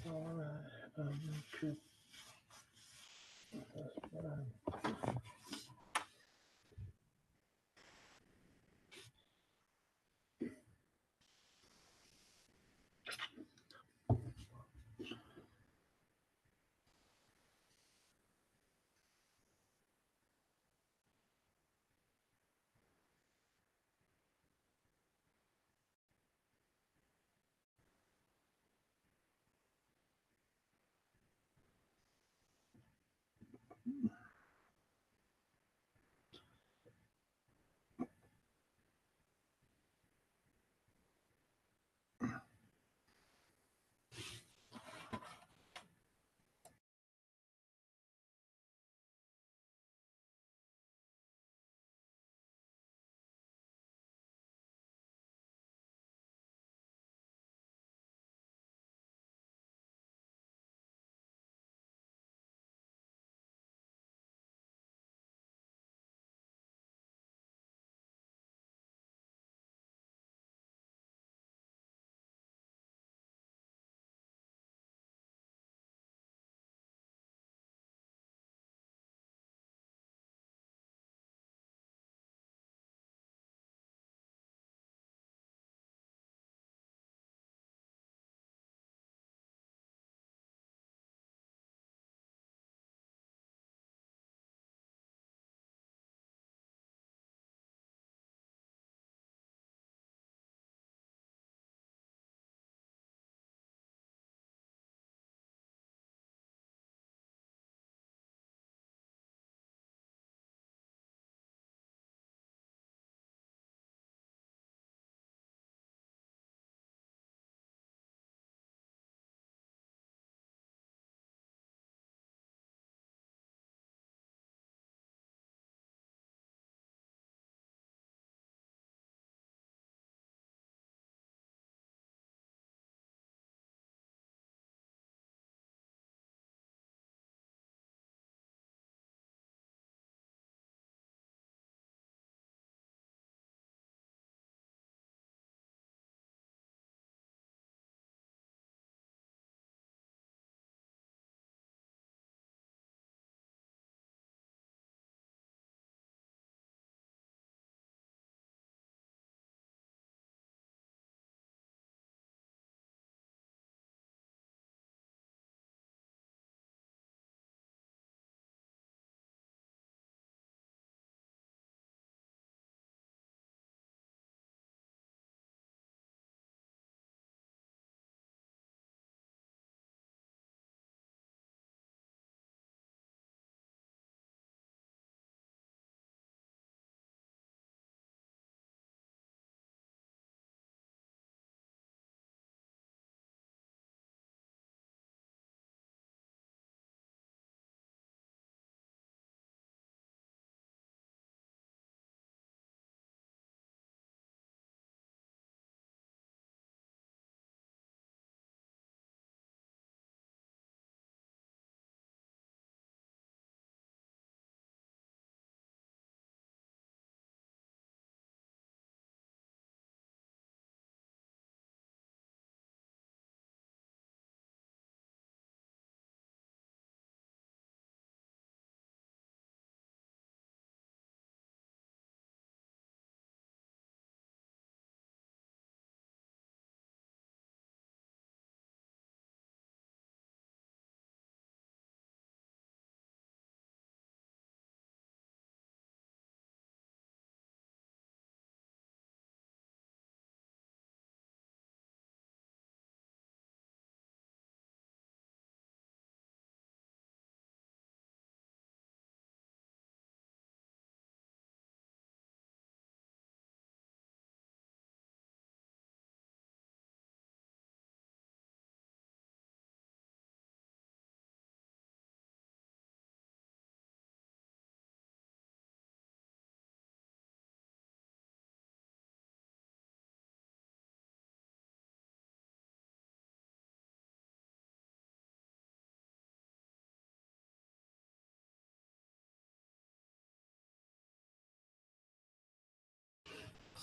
All right.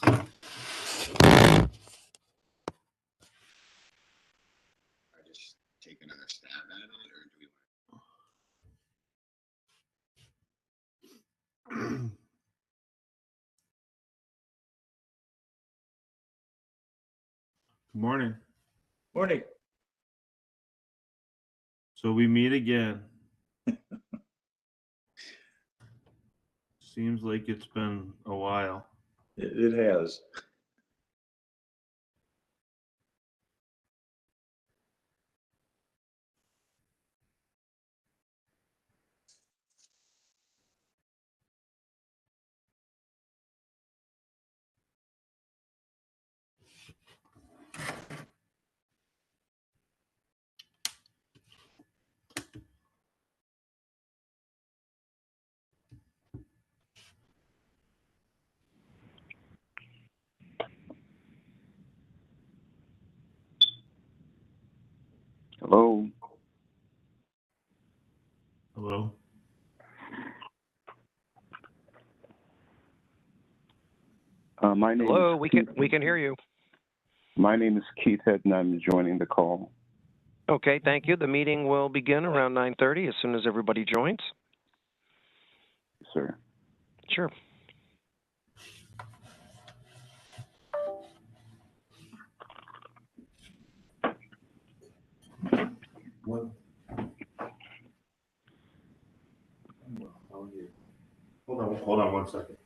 Just take another stab at it, or do we? Good morning. Morning. So we meet again. Seems like it's been a while. It has. Hello. Hello. My name. Hello, is we can hear you. My name is Keith Head, and I'm joining the call. Okay, thank you. The meeting will begin around 9:30 as soon as everybody joins. Sir. Sure. What? Hold on 1 second.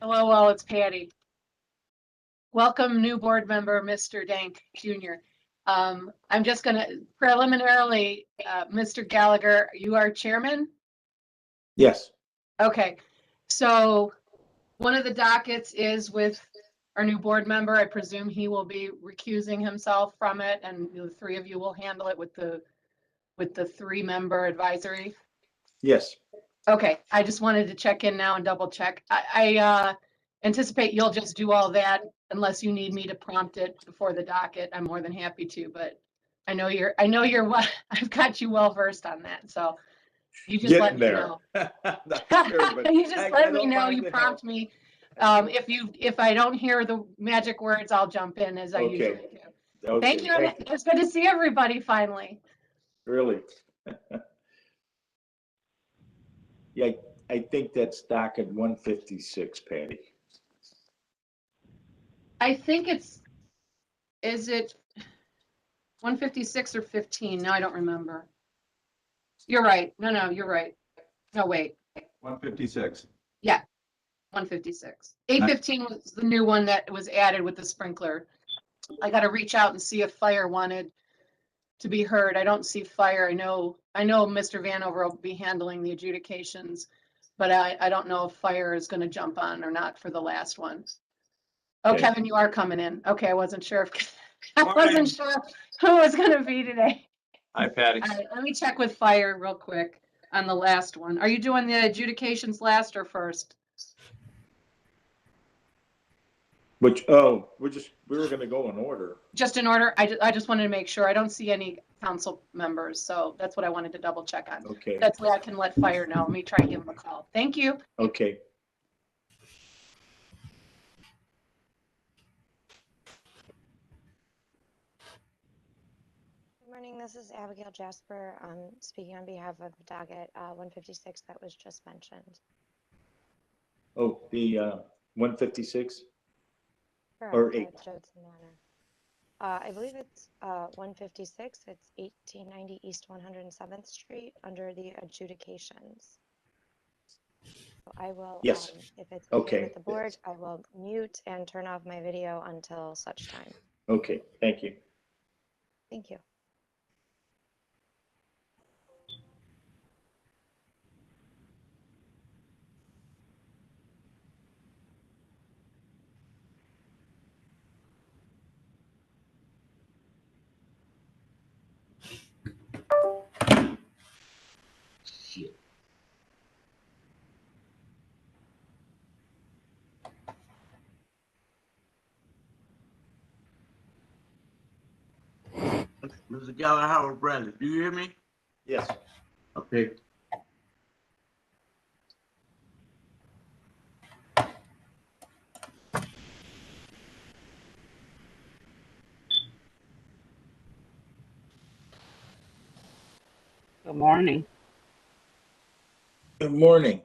Hello, it's Patty. Welcome, new board member, Mr. Dank Jr. I'm just going to preliminarily, Mr. Gallagher, you are chairman? Yes. Okay, so one of the dockets is with our new board member. I presume he will be recusing himself from it, and the three of you will handle it with the 3-member advisory. Yes. Okay, I just wanted to check in now and double check. I anticipate you'll just do all that unless you need me to prompt it before the docket. I'm more than happy to, but I know you're I've got you well versed on that. So you just let me know. Not sure, but You just let me know, you the prompt help. me. If I don't hear the magic words, I'll jump in as I usually do. Okay. Thank you. It's good to see everybody finally. Really? Yeah, I think that's docket 156, Patty. I think is it 156 or 15? No, I don't remember. You're right. No, you're right. No, wait. 156. Yeah, 156. 815 was the new one that was added with the sprinkler. I got to reach out and see if fire wanted to be heard. I don't see fire. I know Mr. Vanover will be handling the adjudications, but I don't know if fire is going to jump on or not for the last one. Oh, Okay. Kevin, you are coming in. Okay, I wasn't sure if I wasn't sure who was going to be today. Hi, Patty. All right, let me check with fire real quick on the last one. Are you doing the adjudications last or first? Which, oh, we were going to go in order. Just in order. I just wanted to make sure. I don't see any council members, so that's what I wanted to double check on. Okay. That's why I can let fire know. Let me try and give him a call. Thank you. Okay. Good morning, this is Abigail Jasper. Speaking on behalf of docket 156 that was just mentioned. Oh, the 156? Correct, Or 8? Judson Manor. I believe it's 156. It's 1890 East 107th Street under the adjudications. So I will, Yes. if it's Okay. with the board, I will mute and turn off my video until such time. Okay, thank you. Thank you. Shit. Mr. Gallagher, Howard Bradley, do you hear me? Yes. Okay. Good morning. Good morning.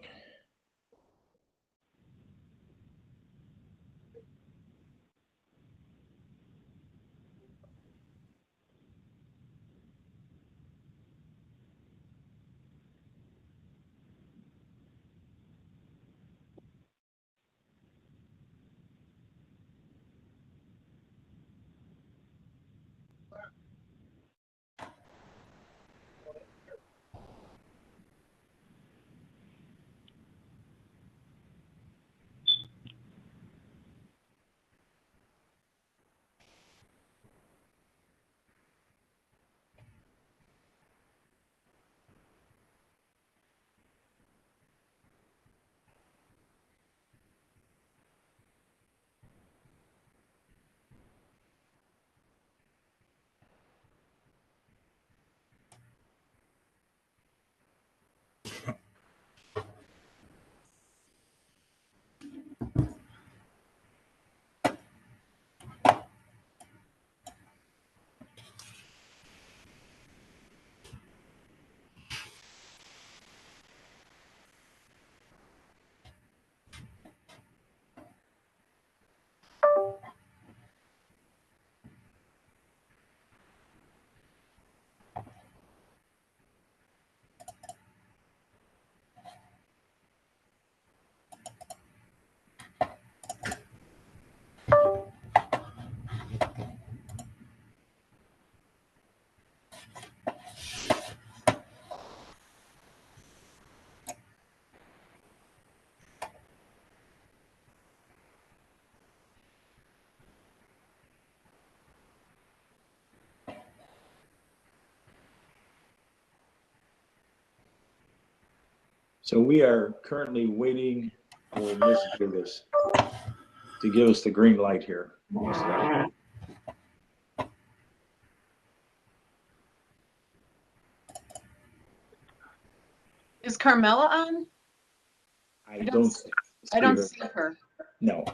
So we are currently waiting for Ms. Davis to give us the green light here. Is Carmela on? I don't see her. No.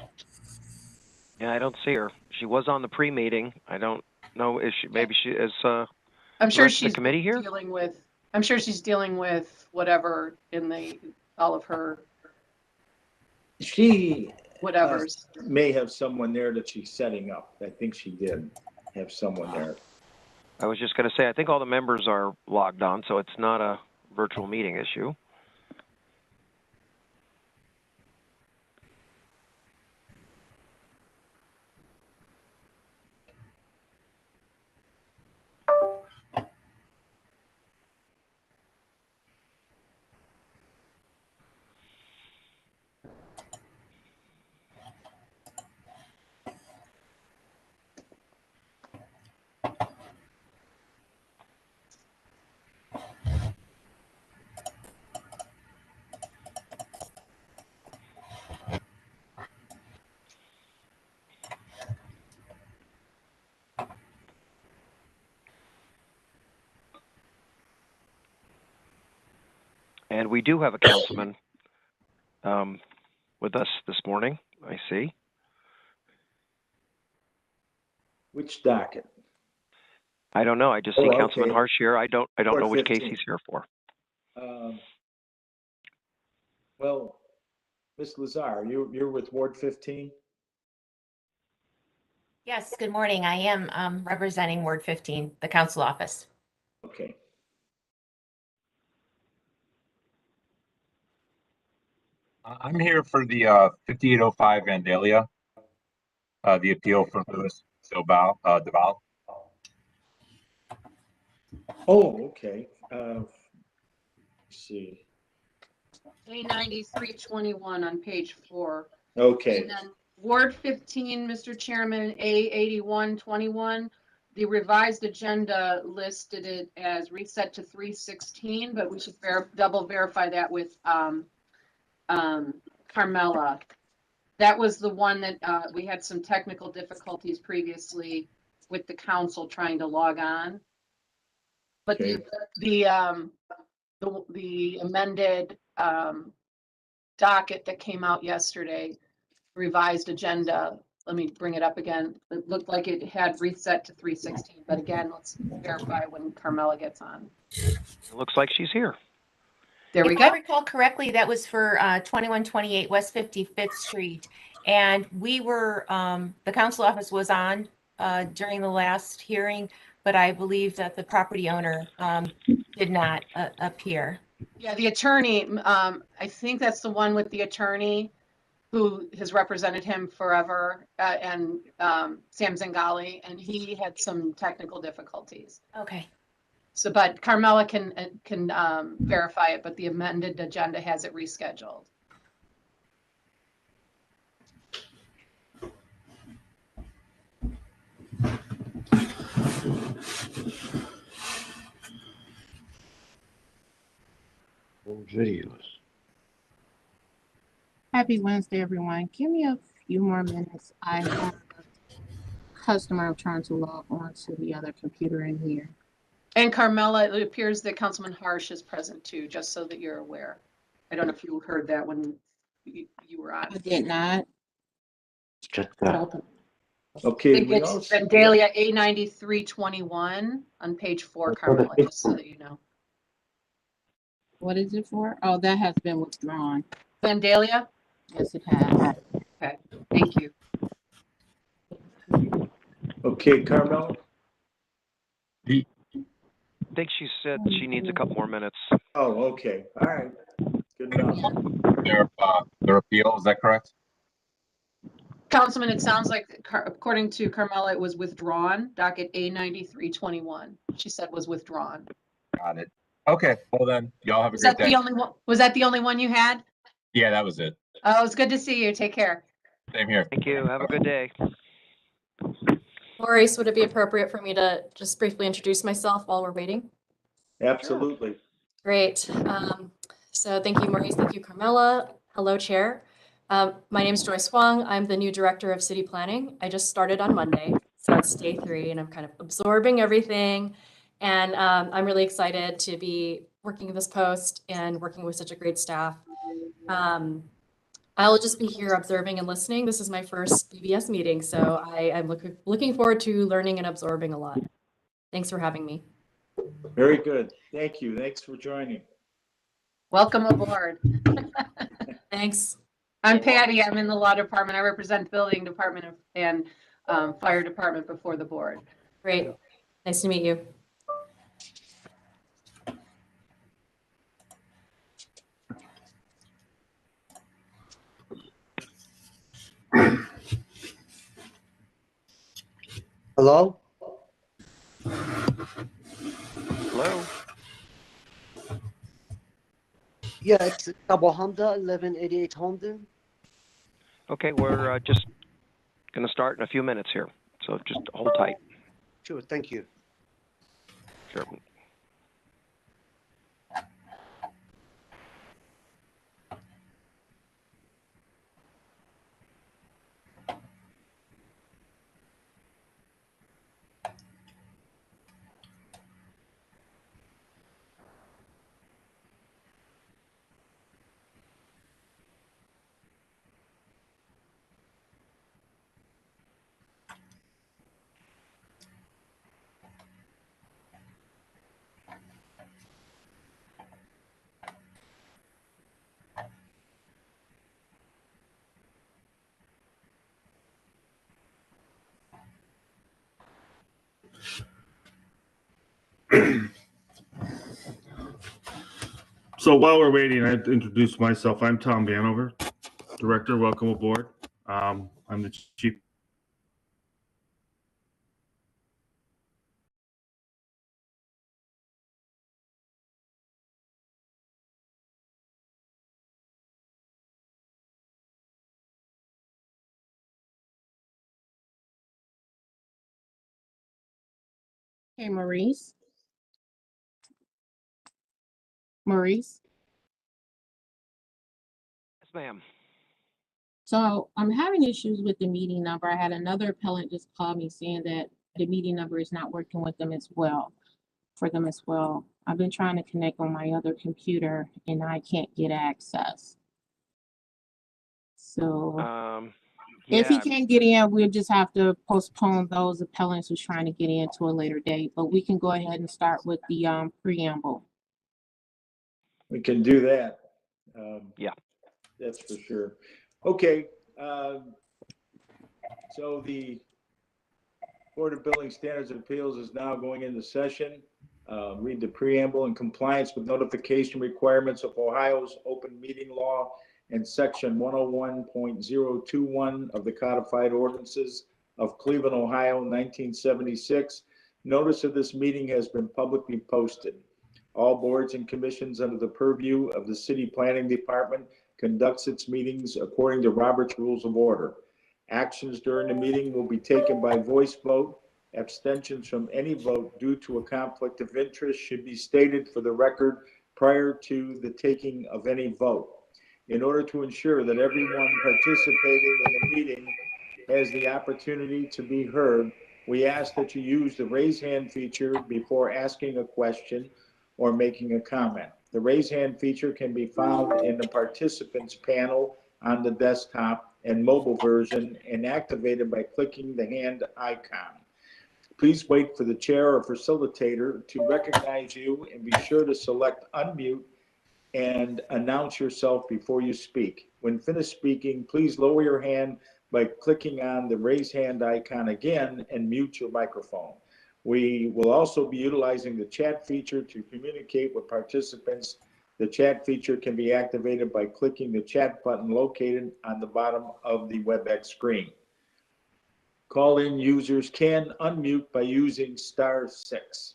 Yeah, I don't see her. She was on the pre-meeting. I don't know. Is she? Maybe she is. I'm sure rest of the she's committee here? dealing with. I'm sure she's dealing with whatever in all of her She whatevers. may have someone there that she's setting up. I think she did have someone there. I was just going to say, I think all the members are logged on, so it's not a virtual meeting issue. And we do have a councilman with us this morning, I see. Which docket? I don't know. I just see Oh, Councilman okay. Harsh here. I don't Ward know which case 15. he's here for. Well, Ms. Lazar, you're with Ward 15? Yes, good morning. I am representing Ward 15, the council office. Okay. I'm here for the 5805 Vandalia, the appeal from Lewis. Deval. Oh, okay. Let's see. A9321 on page 4. Okay. And then Ward 15, Mr. Chairman, A8121. The revised agenda listed it as reset to 316, but we should double verify that with Carmella. That was the one that we had some technical difficulties previously with the council trying to log on. But Okay. the amended docket that came out yesterday, revised agenda, let me bring it up again. It looked like it had reset to 316, but again, let's verify when Carmella gets on. It looks like she's here. There we If I go. recall correctly, that was for 2128 West 55th Street. And we were, the council office was on during the last hearing, but I believe that the property owner did not appear. Yeah, the attorney, I think that's the one with the attorney who has represented him forever, and Sam Zingali, and he had some technical difficulties. Okay. So, but Carmella can verify it, but the amended agenda has it rescheduled. Videos. Happy Wednesday, everyone. Give me a few more minutes. I have a customer I'm trying to log on to the other computer in here. And Carmella, it appears that Councilman Harsh is present too, just so that you're aware. I don't know if you heard that when you were on. I did not. Check that. Okay. I think it's Vandalia A9321 on page 4, Carmella, just so that you know. What is it for? Oh, that has been withdrawn. Vandalia? Yes, it has. Okay, thank you. Okay, Carmella? I think she said she needs a couple more minutes. Oh, okay. All right. Good enough. Their appeal, is that correct? Councilman, it sounds like, according to Carmella, it was withdrawn. Docket A9321, she said was withdrawn. Got it. Okay, well then, y'all have a Was great that day. the only one? Was that the only one you had? Yeah, that was it. Oh, it's good to see you. Take care. Same here. Thank you. Have a good day. Maurice, would it be appropriate for me to just briefly introduce myself while we're waiting? Absolutely. Great. So thank you, Maurice. Thank you, Carmella. Hello, Chair. My name is Joyce Wong. I'm the new Director of City Planning. I just started on Monday, so it's day 3, and I'm kind of absorbing everything. And I'm really excited to be working in this post and working with such a great staff. I'll just be here observing and listening. This is my first BBS meeting, so I'm looking forward to learning and absorbing a lot. Thanks for having me. Very good. Thank you. Thanks for joining. Welcome aboard. Thanks. I'm Patty. I'm in the law department. I represent the building department and fire department before the board. Great. Nice to meet you. Hello? Hello. Yeah, it's Abu Hamda, 1188 Hometon. Okay, we're just going to start in a few minutes here, so just hold tight. Sure, thank you. Sure. So while we're waiting, I have to introduce myself. I'm Tom Vanover, Director. Welcome aboard. I'm the Chief Hey, Maurice. Maurice. Yes, ma'am. So I'm having issues with the meeting number. I had another appellant just call me saying that the meeting number is not working with them as well, for them as well. I've been trying to connect on my other computer and I can't get access. So if he Yeah, can't get in, we'll just have to postpone those appellants who's trying to get in to a later date, but we can go ahead and start with the preamble. We can do that. Yeah. That's for sure. Okay. So the Board of Building Standards and Appeals is now going into session. Read the preamble. In compliance with notification requirements of Ohio's open meeting law and section 101.021 of the codified ordinances of Cleveland, Ohio, 1976. Notice of this meeting has been publicly posted. All boards and commissions under the purview of the City Planning Department conducts its meetings according to Robert's Rules of Order. Actions during the meeting will be taken by voice vote. Abstentions from any vote due to a conflict of interest should be stated for the record prior to the taking of any vote. In order to ensure that everyone participating in the meeting has the opportunity to be heard, we ask that you use the raise hand feature before asking a question or making a comment. The raise hand feature can be found in the participants panel on the desktop and mobile version and activated by clicking the hand icon. Please wait for the chair or facilitator to recognize you and be sure to select unmute and announce yourself before you speak. When finished speaking, please lower your hand by clicking on the raise hand icon again and mute your microphone. We will also be utilizing the chat feature to communicate with participants. The chat feature can be activated by clicking the chat button located on the bottom of the WebEx screen. Call-in users can unmute by using *6.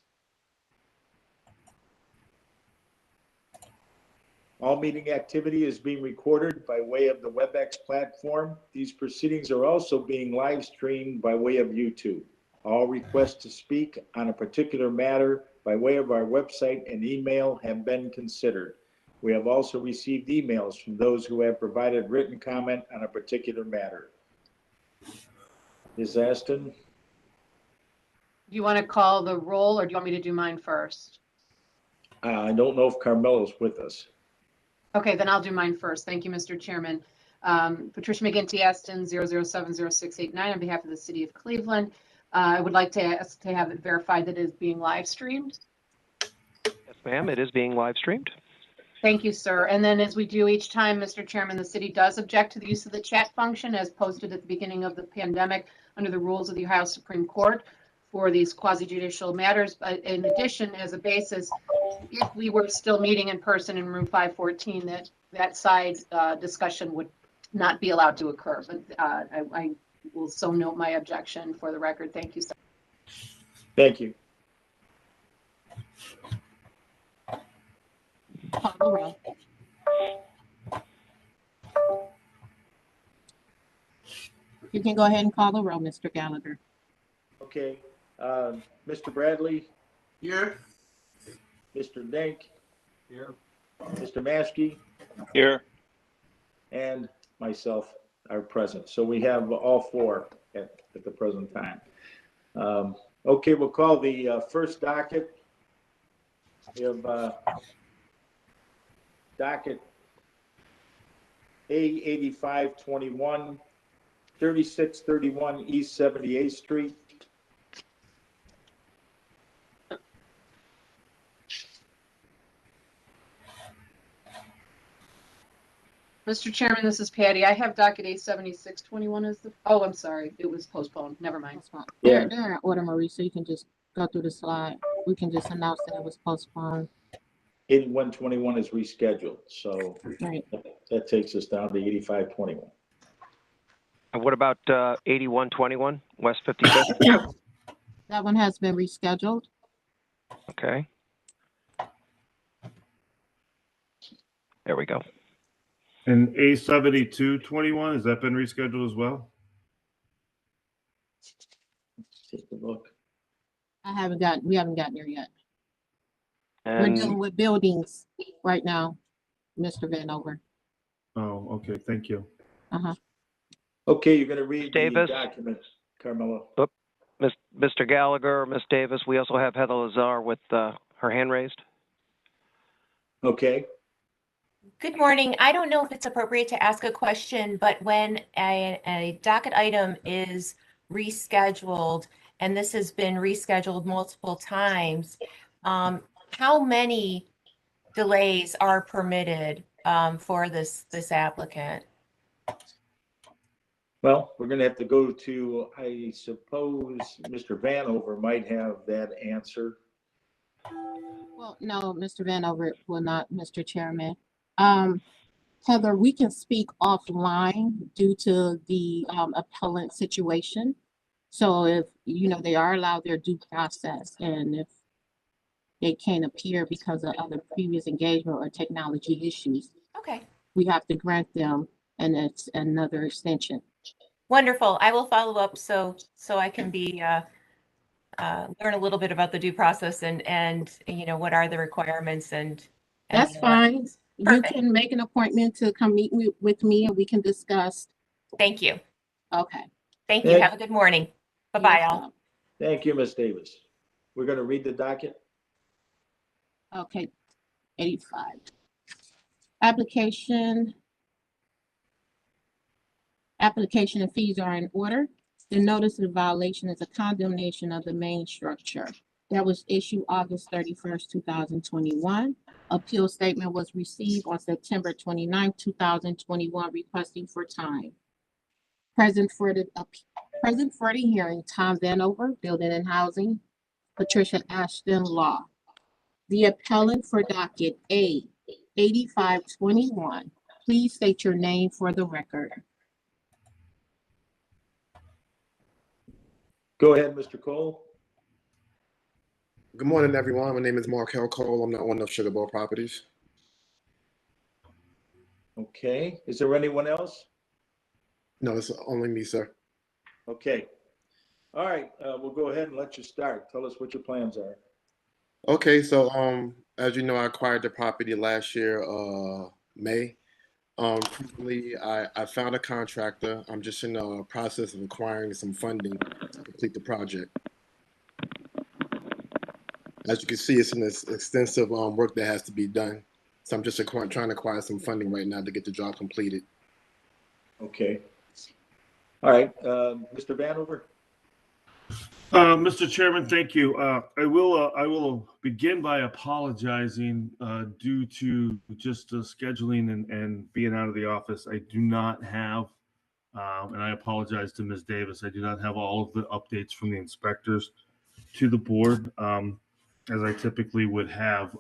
All meeting activity is being recorded by way of the WebEx platform. These proceedings are also being live streamed by way of YouTube. All requests to speak on a particular matter by way of our website and email have been considered. We have also received emails from those who have provided written comment on a particular matter. Ms. Aston? Do you want to call the roll or do you want me to do mine first? I don't know if Carmelo's with us. Okay, then I'll do mine first. Thank you, Mr. Chairman. Patricia McGinty Aston, 0070689 on behalf of the City of Cleveland. I would like to ask to have it verified that it is being live streamed. Yes, ma'am. It is being live streamed. Thank you, sir. And then as we do each time, Mr. Chairman, the city does object to the use of the chat function as posted at the beginning of the pandemic under the rules of the Ohio Supreme Court for these quasi-judicial matters. But in addition, as a basis, if we were still meeting in person in room 514, that side discussion would not be allowed to occur. But I will so note my objection for the record. Thank you, sir. Thank you. Call the roll. You can go ahead and call the roll, Mr. Gallagher. Okay. Mr. Bradley? Here. Mr. Denk? Here. Mr. Maskey? Here. And myself are present. So we have all four at the present time. Okay, we'll call the first docket. We have docket A8521, 3631 East 78th Street. Mr. Chairman, this is Patty. I have docket A7621 as the, oh, I'm sorry. It was postponed. Never mind. Yeah. They're in order, Marie, so you can just go through the slide. We can just announce that it was postponed. 8121 is rescheduled. So Right. that takes us down to 8521. And what about 8121 West 55th? That one has been rescheduled. Okay. There we go. And A7221, has that been rescheduled as well? Let's take a look. We haven't gotten there yet. We're And dealing with buildings right now, Mr. Vanover. Oh, okay, thank you. Uh-huh. Okay, you're gonna read the Davis? documents, Carmela. Mr. Gallagher, Ms. Davis, we also have Heather Lazar with her hand raised. Okay, Good morning. I don't know if it's appropriate to ask a question, but when a docket item is rescheduled, and this has been rescheduled multiple times, how many delays are permitted for this applicant? well, we're gonna have to go to, I suppose, Mr. Vanover might have that answer. Well, no, Mr. Vanover will not, Mr. Chairman. Heather, we can speak offline due to the appellant situation. So if, they are allowed their due process, and if they can't appear because of other previous engagement or technology issues, Okay, we have to grant them another extension. wonderful. I will follow up so I can be learn a little bit about the due process and what are the requirements and That's more. fine. You Perfect. can make an appointment to come meet with me and we can discuss. Thank you. Okay. Thank you. Thank- Have a good morning. Bye-bye Yes, all. Thank you, Ms. Davis. We're gonna read the docket. Okay, 85. Application and fees are in order. The notice of violation is a condemnation of the main structure that was issued August 31st, 2021. Appeal statement was received on September 29th, 2021, requesting for time. Present for the hearing, Tom Vanover, Building and Housing, Patricia Ashton, Law. The appellant for docket A 8521. Please state your name for the record. Go ahead, Mr. Cole. Good morning, everyone. My name is Markel Cole. I'm the owner of Sugar Bowl Properties. Okay, is there anyone else? No, it's only me, sir. Okay. All right, we'll go ahead and let you start. Tell us what your plans are. Okay, so as you know, I acquired the property last year, May. Recently, I found a contractor. I'm just in the process of acquiring some funding to complete the project. As you can see, it's an extensive work that has to be done. So I'm just trying to acquire some funding right now to get the job completed. Okay. All right, Mr. Vanover. Mr. Chairman, thank you. I will begin by apologizing due to just scheduling and being out of the office. I do not have, and I apologize to Ms. Davis, I do not have all of the updates from the inspectors to the board as I typically would have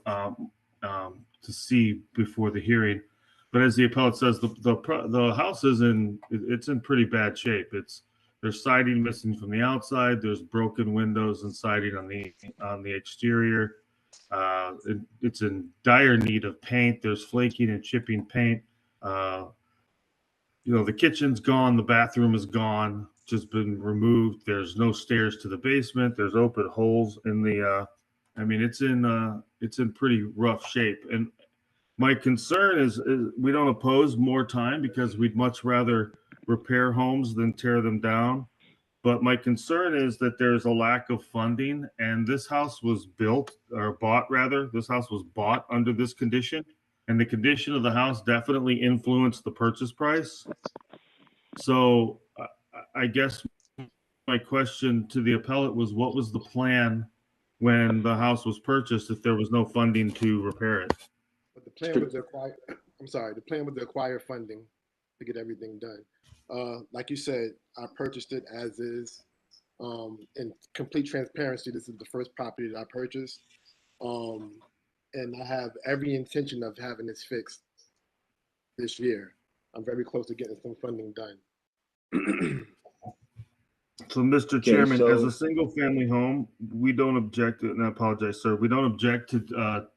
to see before the hearing. But as the appellate says, the house is in pretty bad shape. There's siding missing from the outside. There's broken windows and siding on the exterior. It's in dire need of paint. There's flaking and chipping paint. The kitchen's gone. The bathroom is gone. Just been removed. There's no stairs to the basement. There's open holes in the. It's in pretty rough shape. And my concern is we don't oppose more time because we'd much rather repair homes than tear them down. But my concern is that there's a lack of funding, and this house was bought This house was bought under this condition, and the condition of the house definitely influenced the purchase price. So I guess my question to the appellate was, what was the plan when the house was purchased if there was no funding to repair it? But the plan was to acquire, the plan was to acquire funding to get everything done. Like you said, I purchased it as is. In complete transparency, this is the first property that I purchased. And I have every intention of having this fixed this year. I'm very close to getting some funding done. So, Mr. Chairman, as a single family home, we don't object to, and I apologize, sir, we don't object to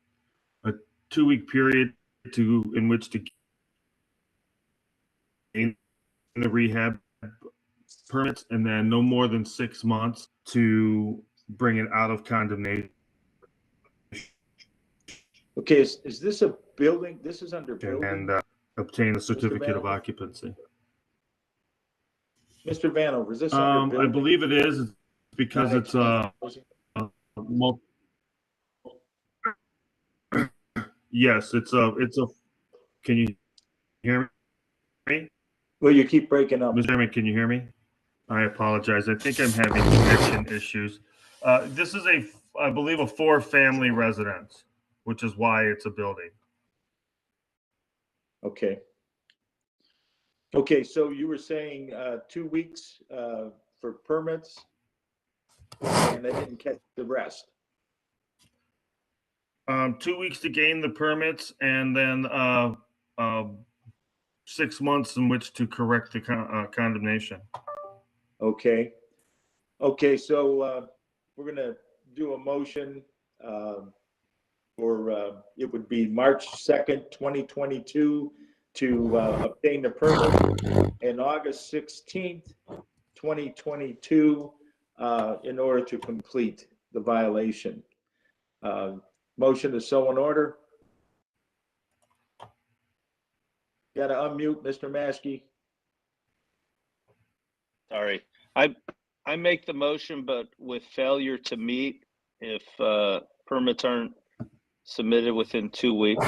a 2-week period in which to gain the rehab permits, and then no more than 6 months to bring it out of condemnation. Okay, is this a building? This is under building. And obtain a certificate of Vanover? occupancy. Mr. Vanover, is this under building? I believe it is because it's yes, it's a. Can you hear me? Well, you keep breaking up. Mr. Chairman, can you hear me? I apologize. I think I'm having connection issues. This is I believe, a 4-family residence, which is why it's a building. Okay. Okay, so you were saying 2 weeks for permits, and they didn't catch the rest. 2 weeks to gain the permits, and then 6 months in which to correct the condemnation. Okay. Okay, so we're gonna do a motion for it would be March 2nd, 2022 to obtain the permit, and August 16th, 2022 in order to complete the violation. Motion is so in order. Got to unmute Mr. Maskey. Sorry, I make the motion, but with failure to meet if permits aren't submitted within 2 weeks,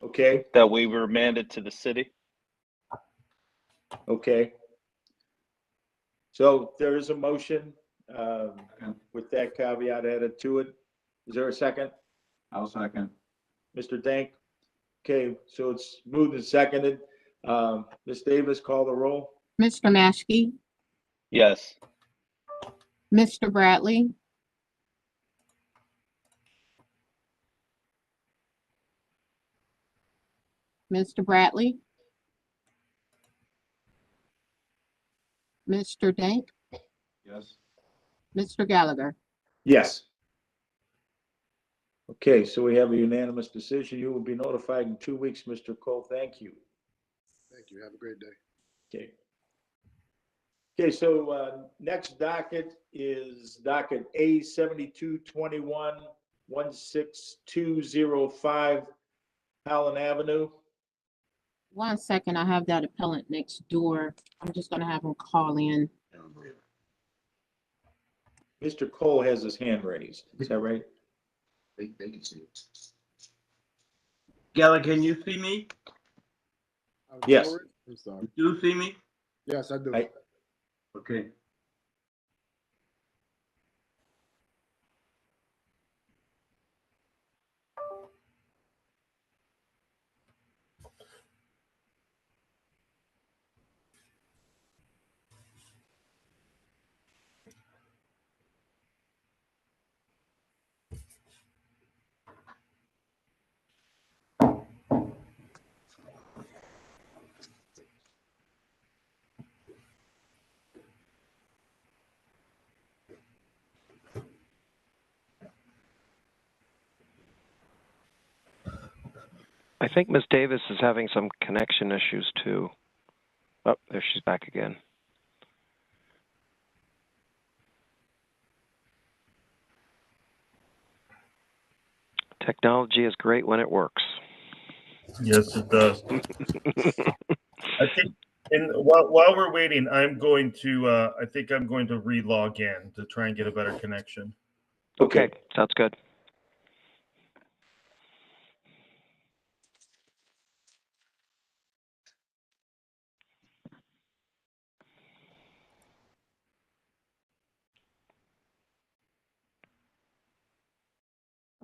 Okay, that we were remanded to the city. okay. So there is a motion with that caveat added to it. Is there a second? I'll second. Mr. Dank? Okay, so it's moved and seconded. Ms. Davis, call the roll. Mr. Maskey, Yes. Mr. Bradley, Mr. Bradley, Mr. Dank, Yes. Mr. Gallagher. Yes. Okay, so we have a unanimous decision. You will be notified in 2 weeks, Mr. Cole. Thank you. Thank you. Have a great day. Okay. Okay, so next docket is docket A 7221 16205 Howland Avenue. 1 second, I have that appellant next door. I'm just gonna have him call in. Mr. Cole has his hand raised. Is that right? They can see it. Gallagher, can you see me? Yes. I'm sorry. You see me? Yes, I do. Okay. I think Ms. Davis is having some connection issues too. Oh, there she's back again. Technology is great when it works. Yes, it does. I think, and while we're waiting, I'm going to. I think I'm going to re-log in to try and get a better connection. Okay, sounds good.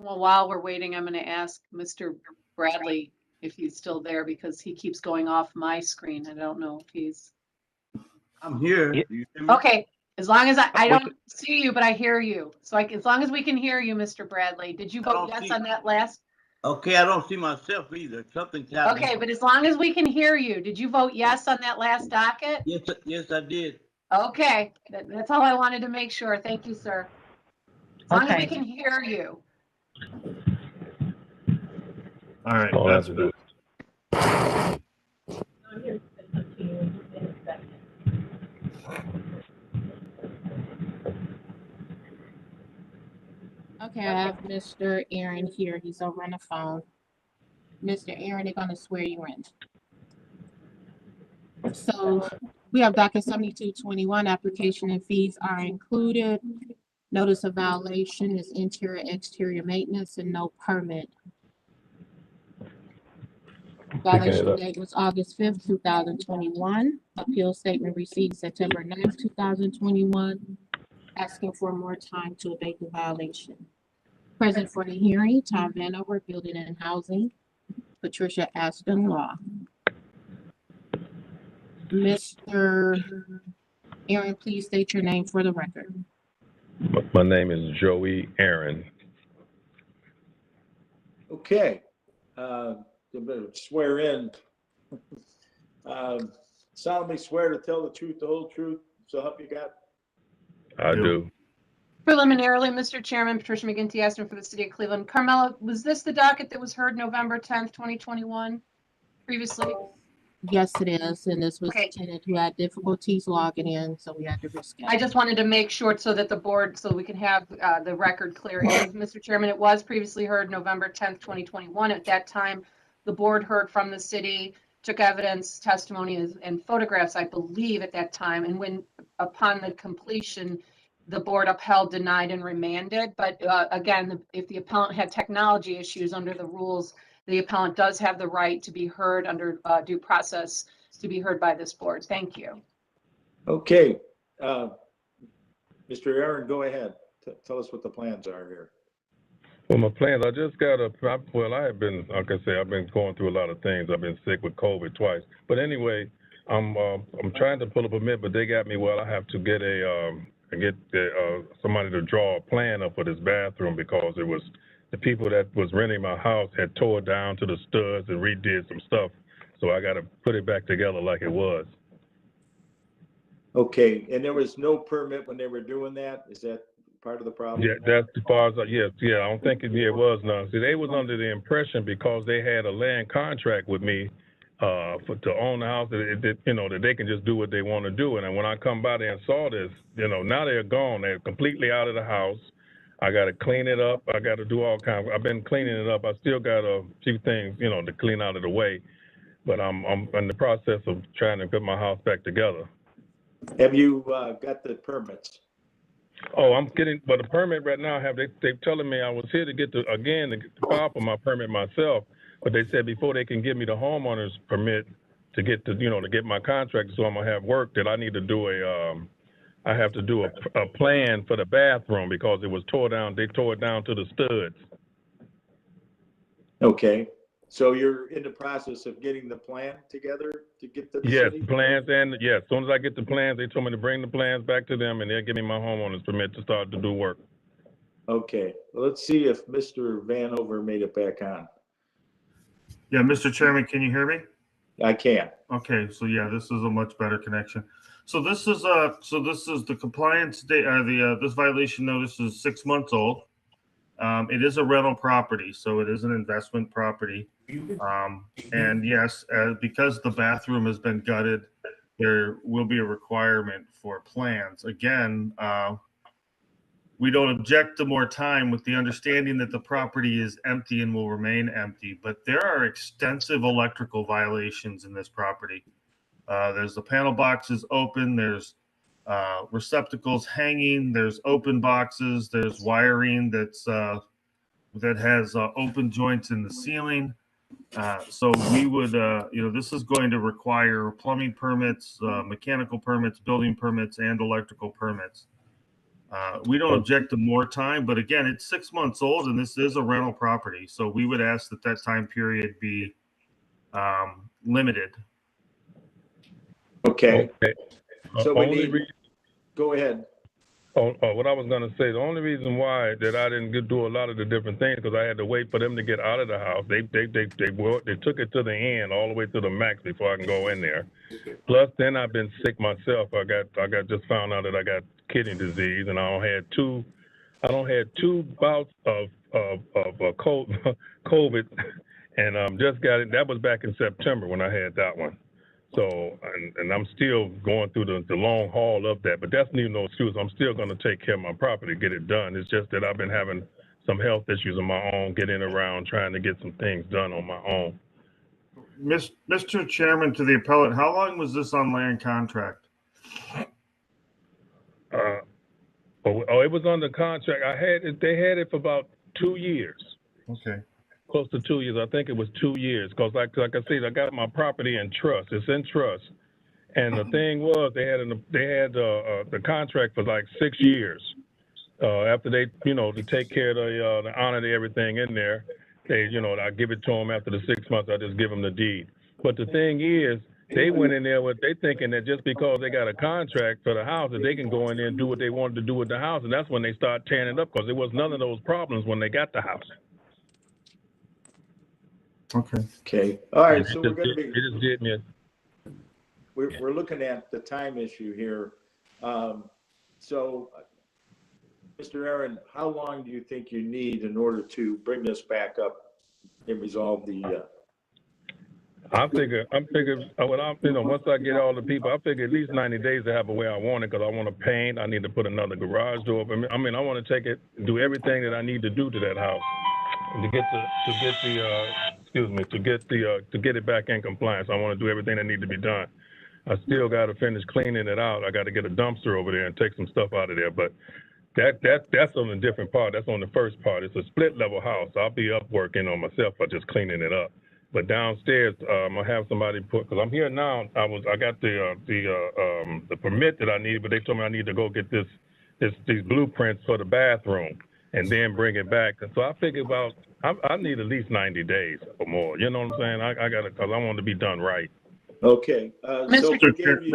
Well, while we're waiting, I'm going to ask Mr. Bradley if he's still there because he keeps going off my screen. I don't know if he's. I'm here. Yeah. Do you hear me? Okay, as long as I don't see you, but I hear you. So as long as we can hear you, Mr. Bradley, did you vote yes on that last? Okay, I don't see myself either. Something's happening. Okay, but as long as we can hear you, did you vote yes on that last docket? Yes, I did. Okay, that's all I wanted to make sure. Thank you, sir. As long as we can hear you. All right, that's good. have Mr. Aaron here. He's over on the phone. Mr. Aaron, they're gonna swear you in. So we have docket 7221, application and fees are included. Notice of violation is interior, exterior maintenance and no permit. Violation date was August 5th, 2021. Appeal statement received September 9th, 2021. Asking for more time to abate the violation. Present for the hearing, Tom Vanover, Building and Housing. Patricia Aston, Law. Mr. Aaron, please state your name for the record. My name is Joey Aaron. Okay. You better swear in. Solemnly swear to tell the truth, the whole truth, so help you God. I do. Preliminarily, Mr. Chairman, Patricia McGinty asking for the city of Cleveland. Carmela, was this the docket that was heard November 10th, 2021 previously? Yes, it is. And this was Okay. a tenant who had difficulties logging in, so we had to reschedule. I just wanted to make sure so that the board, so we can have the record clear. And Mr. Chairman, it was previously heard November 10th, 2021. At that time, the board heard from the city, took evidence, testimony, and photographs, I believe, at that time. And when, upon the completion, the board upheld, denied, and remanded. But again, if the appellant had technology issues under the rules, the appellant does have the right to be heard under due process to be heard by this board. Thank you. Okay. Mr. Aaron, go ahead. Tell us what the plans are here. Well, my plans, I just got I have been, like I say, I've been going through a lot of things. I've been sick with COVID twice. But anyway, I'm trying to pull a permit, but they got me, well, I have to get somebody to draw a plan up for this bathroom because it was, the people that was renting my house had tore down to the studs and redid some stuff. So I got to put it back together like it was. Okay, and there was no permit when they were doing that? Is that part of the problem? Yeah, that's as far as, yes, yeah, I don't think it was none. See, they was under the impression because they had a land contract with me to own the house, that they can just do what they want to do. And when I come by there and saw this, now they're gone. They're completely out of the house. I got to clean it up. I got to do all kinds. I've been cleaning it up. I still got a few things, to clean out of the way. But I'm in the process of trying to put my house back together. Have you got the permits? Oh, I'm getting, but the permit right now, they're telling me I was here to get to file for my permit myself, but they said before they can give me the homeowner's permit to get to get my contract, so I'm gonna have work, that I need to do I have to do a plan for the bathroom because it was tore down. They tore it down to the studs. Okay, so you're in the process of getting the plan together to get to the city? Yes, plans, and yes, as soon as I get the plans, they told me to bring the plans back to them, and they'll give me my homeowner's permit to start to do work. Okay, well, let's see if Mr. Vanover made it back on. Yeah, Mr. Chairman, can you hear me? I can. Okay, so yeah, this is a much better connection. So this is the compliance date. This violation notice is 6 months old. It is a rental property, so it is an investment property. And yes, because the bathroom has been gutted, there will be a requirement for plans. Again, we don't object to more time with the understanding that the property is empty and will remain empty, but there are extensive electrical violations in this property. There's the panel boxes open, there's receptacles hanging, there's open boxes, there's wiring that has open joints in the ceiling. So we would, this is going to require plumbing permits, mechanical permits, building permits, and electrical permits. We don't object to more time, but again, it's 6 months old and this is a rental property. So we would ask that that time period be limited. Okay. So we need, go ahead. What I was going to say, the only reason why that I didn't do a lot of the different things because I had to wait for them to get out of the house. They took it to the end, all the way to the max before I can go in there. Plus, then I've been sick myself. I just found out that I got kidney disease, and I had two bouts of COVID, and just got it. That was back in September when I had that one. So, and I'm still going through the long haul of that, but that's no excuse. I'm still going to take care of my property, get it done. It's just that I've been having some health issues of my own, getting around trying to get some things done on my own. Mr. Chairman, to the appellate, how long was this on land contract? It was under contract. They had it for about 2 years. Okay. Close to 2 years. I think it was 2 years. Because like I said, I got my property in trust. It's in trust. And the thing was, they had the contract for like 6 years. After they, to take care of the honor to everything in there, I give it to them after the 6 months. I just give them the deed. But the thing is, they went in there they thinking that just because they got a contract for the house, that they can go in there and do what they wanted to do with the house, and that's when they start tearing it up, because there was none of those problems when they got the house. Okay. Okay. All right. It So just did me. We're looking at the time issue here. So, Mr. Aaron, how long do you think you need in order to bring this back up and resolve the? I'm figuring, once I get all the people, I figure at least 90 days to have the way I want it, because I want to paint. I need to put another garage door up. I want to take it, do everything that I need to do to that house to get it back in compliance. I want to do everything that needs to be done. I still got to finish cleaning it out. I got to get a dumpster over there and take some stuff out of there, but that's on a different part. That's on the first part. It's a split level house. I'll be up working on myself by just cleaning it up. But downstairs, I'm gonna have somebody because I'm here now. I got the permit that I need, but they told me I need to go get these blueprints for the bathroom and then bring it back. And so I figured I need at least 90 days or more. You know what I'm saying? I got to, because I want to be done right. Okay. Mr. Chairman.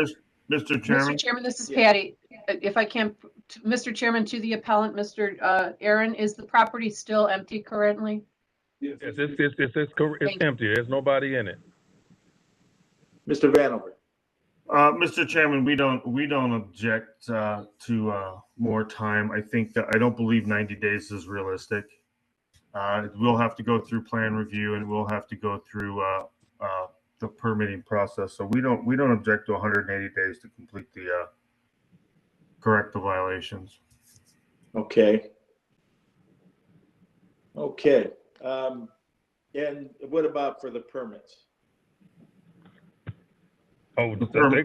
Mr. Chairman, this is Patty. If I can, Mr. Chairman, to the appellant, Mr. Aaron, is the property still empty currently? Yes, it's empty. There's nobody in it. Mr. Vanover. Mr. Chairman, we don't object to more time. I don't believe 90 days is realistic. We'll have to go through plan review, and we'll have to go through the permitting process. So we don't object to 180 days to complete the correct the violations. Okay. Okay. And what about for the permits? You're talking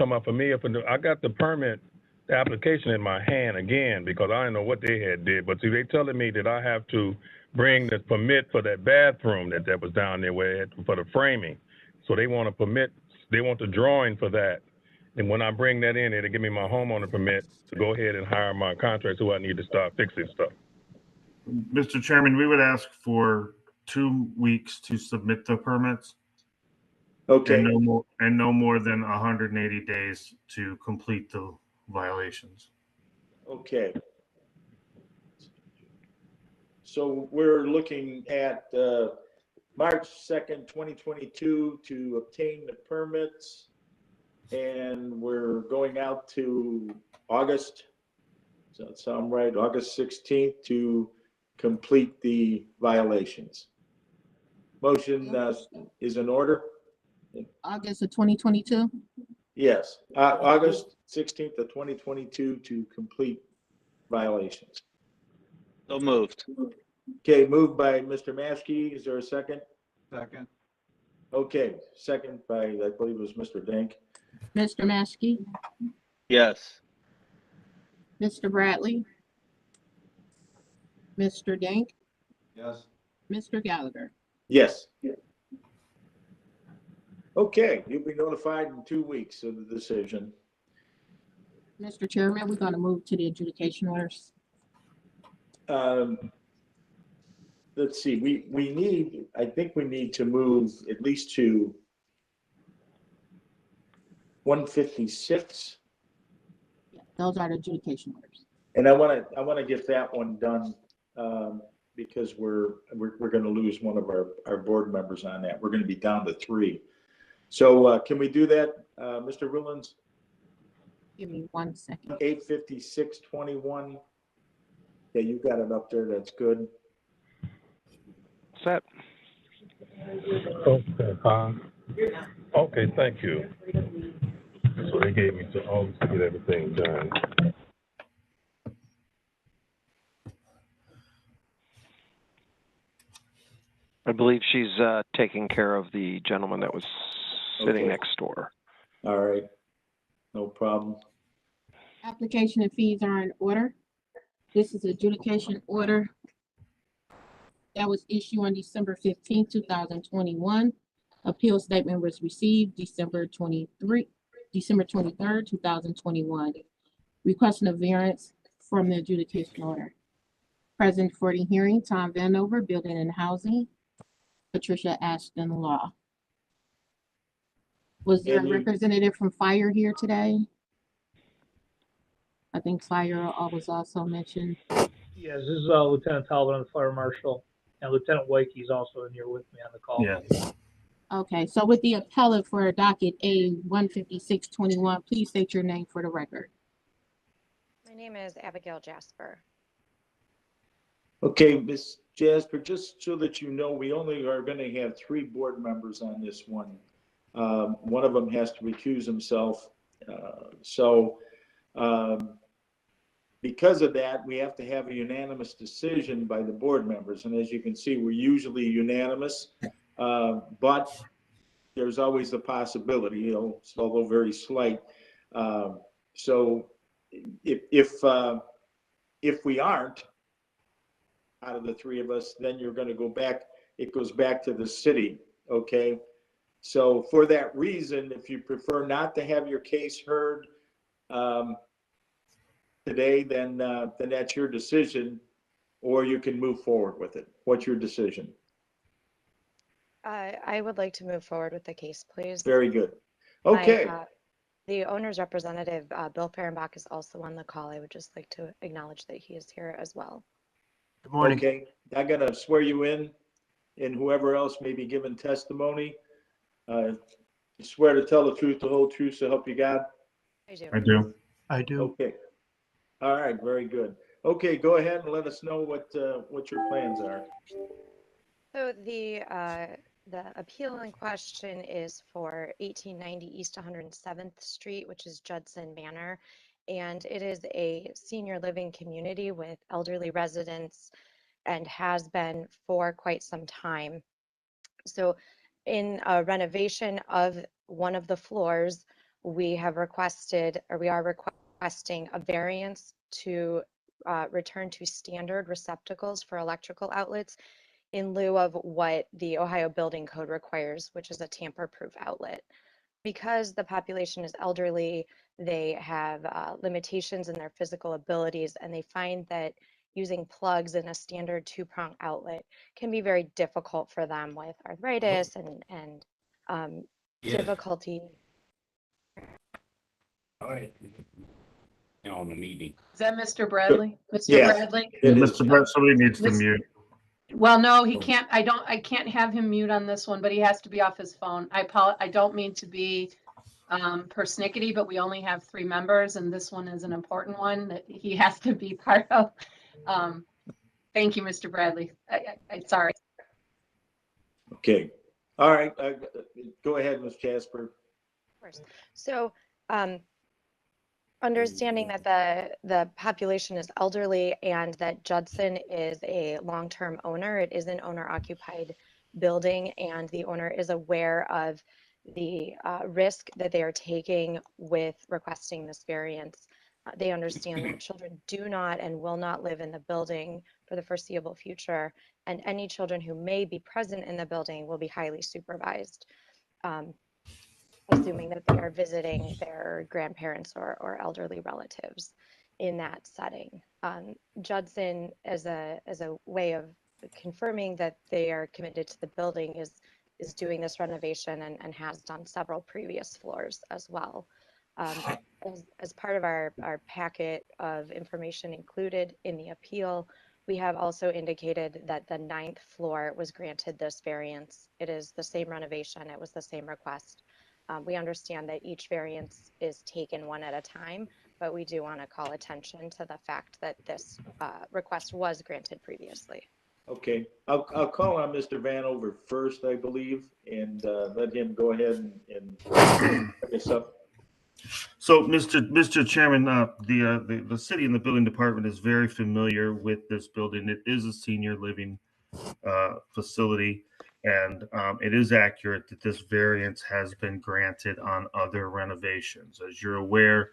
about for me? I got the permit, the application in my hand again, because I didn't know what they had did. But see, they telling me that I have to bring the permit for that bathroom that was down there for the framing. So they want a permit. They want the drawing for that. And when I bring that in, it'll give me my homeowner permit to go ahead and hire my contractor who I need to start fixing stuff. Mr. Chairman, we would ask for 2 weeks to submit the permits. Okay. And no more than 180 days to complete the violations. Okay. So we're looking at March 2nd, 2022 to obtain the permits, and we're going out to August. Does that sound right? August 16th to complete the violations. Motion is in order. August of 2022? Yes, August 16th of 2022 to complete violations. So moved. Okay, moved by Mr. Maskey. Is there a second? Second. Okay, second by, I believe it was Mr. Dank. Mr. Maskey, Yes. Mr. Bradley, Mr. Dank, Yes. Mr. Gallagher. Yes. Okay, you'll be notified in 2 weeks of the decision. Mr. Chairman, we're going to move to the adjudication orders. Let's see, I think we need to move at least to 156. Those are the adjudication orders. And I want to get that one done because we're going to lose one of our board members on that. We're going to be down to 3. So can we do that, Mr. Rulins? Give me 1 second. 85621. Yeah, you got it up there. That's good. Set. Okay, thank you. So they gave me to August to get everything done. I believe she's taking care of the gentleman that was sitting Okay. next door. All right. No problem. Application and fees are in order. This is adjudication order that was issued on December 15th, 2021. Appeal statement was received December 23rd, 2021. Requesting a variance from the adjudication order. Present for the hearing, Tom Vanover, Building and Housing, Patricia Ashton Law. Was there a Any- representative from Fire here today? I think Fire was also mentioned. Yes, this is Lieutenant Talbot, I'm the fire marshal, and Lieutenant Wake is also in here with me on the call. Yeah. Okay, so with the appellate for docket A 15621, please state your name for the record. My name is Abigail Jasper. Okay, Ms. Jasper, just so that you know, we only are going to have 3 board members on this one. One of them has to recuse himself. Because of that, we have to have a unanimous decision by the board members. And as you can see, we're usually unanimous, but there's always the possibility, you know, it's although very slight. So if we aren't, out of the 3 of us, then you're going to go back, it goes back to the city, okay? So for that reason, if you prefer not to have your case heard today, then that's your decision, or you can move forward with it. What's your decision? I would like to move forward with the case, please. Very good. Okay. The owner's representative, Bill Fehrenbach, is also on the call. I would just like to acknowledge that he is here as well. Good morning. Okay, I gotta swear you in, and whoever else may be giving testimony. You swear to tell the truth, the whole truth, so help you God? I do. I do. I do. Okay. All right, very good. Okay, go ahead and let us know what your plans are. So the appeal in question is for 1890 East 107th Street, which is Judson Manor. And it is a senior living community with elderly residents and has been for quite some time. So in a renovation of one of the floors, we are requesting a variance to return to standard receptacles for electrical outlets in lieu of what the Ohio Building Code requires, which is a tamper-proof outlet. Because the population is elderly, they have limitations in their physical abilities, and they find that using plugs in a standard 2-prong outlet can be very difficult for them with arthritis and difficulty. All right. On the meeting. Is that Mr. Bradley? Mr. Yes, Bradley? it Brett, somebody needs to Miss- mute. Well, no, he can't. I can't have him mute on this one, but he has to be off his phone. I don't mean to be persnickety, but we only have 3 members, and this one is an important one that he has to be part of. Thank you, Mr. Bradley. I sorry. Okay. All right. Go ahead, Ms. Jasper. Of course. So understanding that the population is elderly and that Judson is a long-term owner, it is an owner-occupied building, and the owner is aware of the risk that they are taking with requesting this variance. They understand that children do not and will not live in the building for the foreseeable future, and any children who may be present in the building will be highly supervised, assuming that they are visiting their grandparents or elderly relatives in that setting. Judson, as a way of confirming that they are committed to the building, is doing this renovation and has done several previous floors as well. As part of our packet of information included in the appeal, we have also indicated that the 9th floor was granted this variance. It is the same renovation. It was the same request. We understand that each variance is taken one at a time, but we do want to call attention to the fact that this request was granted previously. Okay. I'll call on Mr. Vanover first, I believe, and let him go ahead and pick us up. So, Mr. Chairman, the city and the building department is very familiar with this building. It is a senior living facility. And it is accurate that this variance has been granted on other renovations. As you're aware,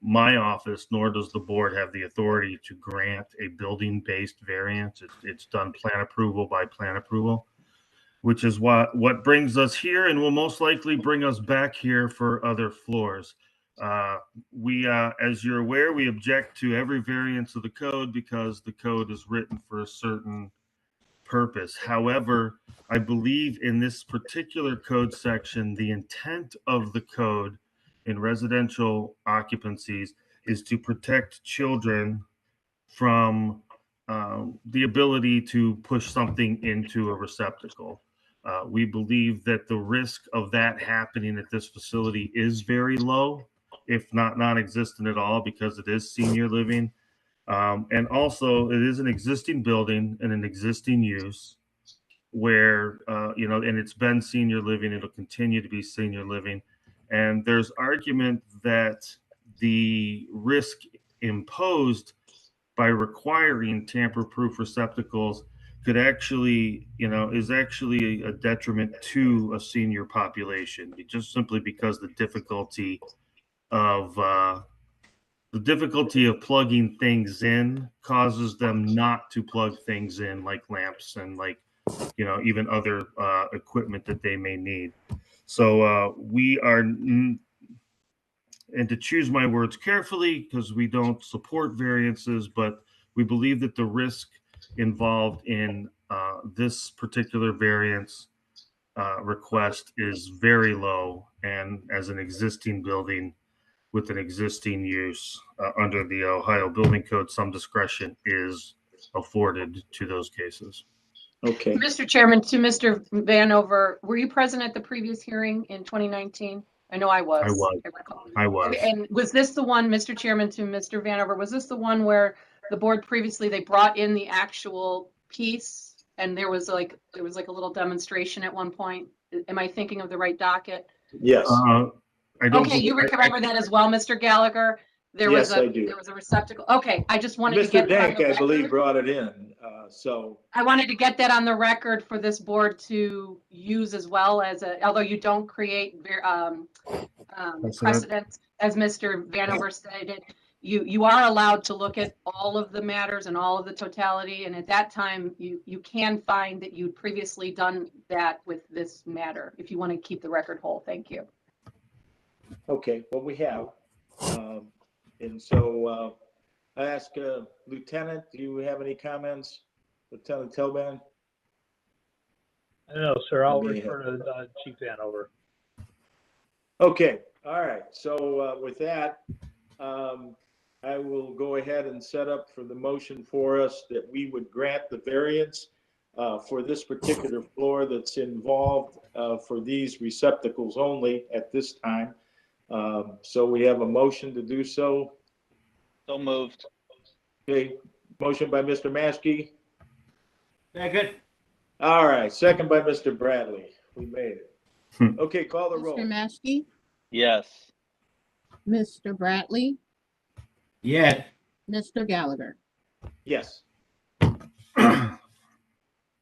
my office, nor does the board, have the authority to grant a building-based variance. It's done plan approval by plan approval, which is what brings us here and will most likely bring us back here for other floors. As you're aware, we object to every variance of the code because the code is written for a certain purpose. However, I believe in this particular code section, the intent of the code in residential occupancies is to protect children from the ability to push something into a receptacle. We believe that the risk of that happening at this facility is very low, if not non-existent at all, because it is senior living. And also, it is an existing building and an existing use where, and it's been senior living. It'll continue to be senior living. And there's argument that the risk imposed by requiring tamper-proof receptacles could actually, is actually a detriment to a senior population, just simply because the difficulty of plugging things in causes them not to plug things in, like lamps and like, even other equipment that they may need. So we are, and to choose my words carefully, because we don't support variances, but we believe that the risk involved in this particular variance request is very low, and as an existing building with an existing use under the Ohio Building Code, some discretion is afforded to those cases. Okay. Mr. Chairman, to Mr. Vanover, were you present at the previous hearing in 2019? I know I was. I was. And was this the one, Mr. Chairman, to Mr. Vanover, was this the one where the board previously, they brought in the actual piece and there was like a little demonstration at one point? Am I thinking of the right docket? Yes. Okay, you remember that as well, Mr. Gallagher? Yes, I do. There was a receptacle. Okay, I just wanted to Mr. get that on Dank, the I record. believe, brought it in. So I wanted to get that on the record for this board to use as well as although you don't create precedent, as Mr. Vanover stated, you are allowed to look at all of the matters and all of the totality. And at that time, you can find that you'd previously done that with this matter, if you want to keep the record whole. Thank you. okay, well, we have. And so I ask Lieutenant, do you have any comments? Lieutenant Telban? No, sir. I'll refer to Chief Vanover. Okay, all right. So with that, I will go ahead and set up for the motion for us that we would grant the variance for this particular floor that's involved for these receptacles only at this time. So we have a motion to do so. So moved. Okay, motion by Mr. Maskey. Second. All right, second by Mr. Bradley. We made it. Okay, call the roll. Mr. Maskey, Yes. Mr. Bradley, Yes. Mr. Gallagher. Yes.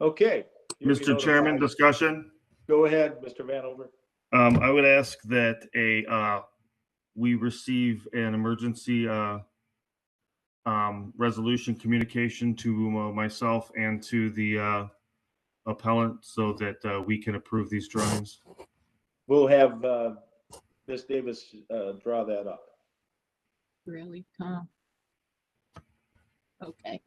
Okay. You'll be Mr. Chairman, notified. discussion. Go ahead, Mr. Vanover. I would ask that we receive an emergency resolution communication to myself and to the appellant so that we can approve these drawings. We'll have Ms. Davis draw that up. Really? Okay.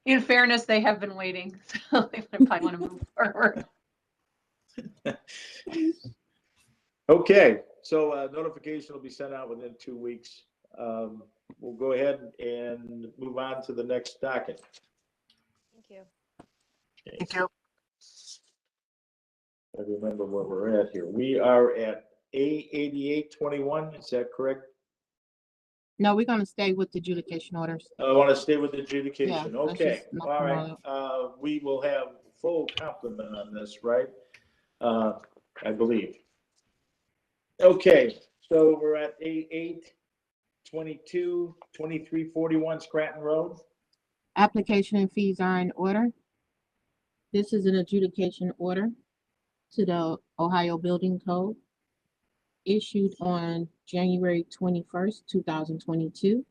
In fairness, they have been waiting, so they probably want to move forward. Okay, so notification will be sent out within 2 weeks. We'll go ahead and move on to the next docket. Thank you. Thank you. I remember where we're at here. We are at A8821, is that correct? No, we're gonna stay with the adjudication orders. I want to stay with adjudication. Yeah, let's Okay, just knock all them right. all We will have full complement on this, right? I believe. Okay, so we're at A822, 2341 Scranton Road. Application and fees are in order. This is an adjudication order to the Ohio Building Code issued on January 21st, 2022.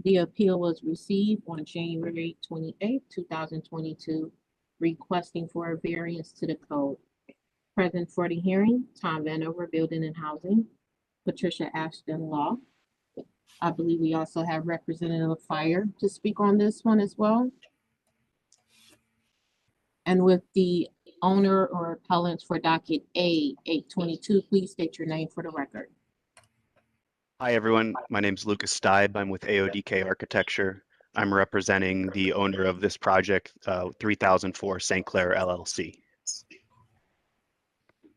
The appeal was received on January 28th, 2022, requesting for a variance to the code. Present for the hearing, Tom Vanover, Building and Housing, Patricia Ashton, Law. I believe we also have Representative of Fire to speak on this one as well. And with the owner or appellant for docket A 822, please state your name for the record. Hi, everyone. My name is Lucas Steib. I'm with AODK Architecture. I'm representing the owner of this project, 3004 St. Clair LLC.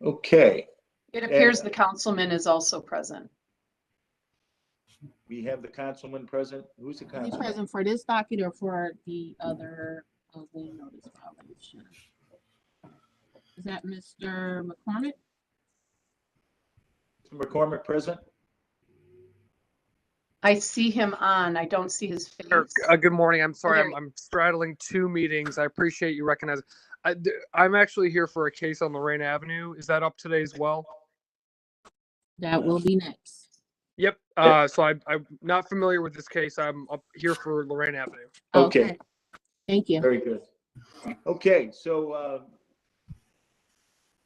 Okay. It appears the councilman is also present. We have the councilman present. Who's the Are you councilman? present for this docket or for the other lien notice violation? Is that Mr. McCormick? Mr. McCormick present? I see him on. I don't see his face. Good morning. I'm sorry. Okay. I'm straddling two meetings. I appreciate you recognizing. I'm actually here for a case on Lorraine Avenue. Is that up today as well? That will be next. Yep. So I'm not familiar with this case. I'm up here for Lorraine Avenue. Okay. Thank you. Very good. Okay, so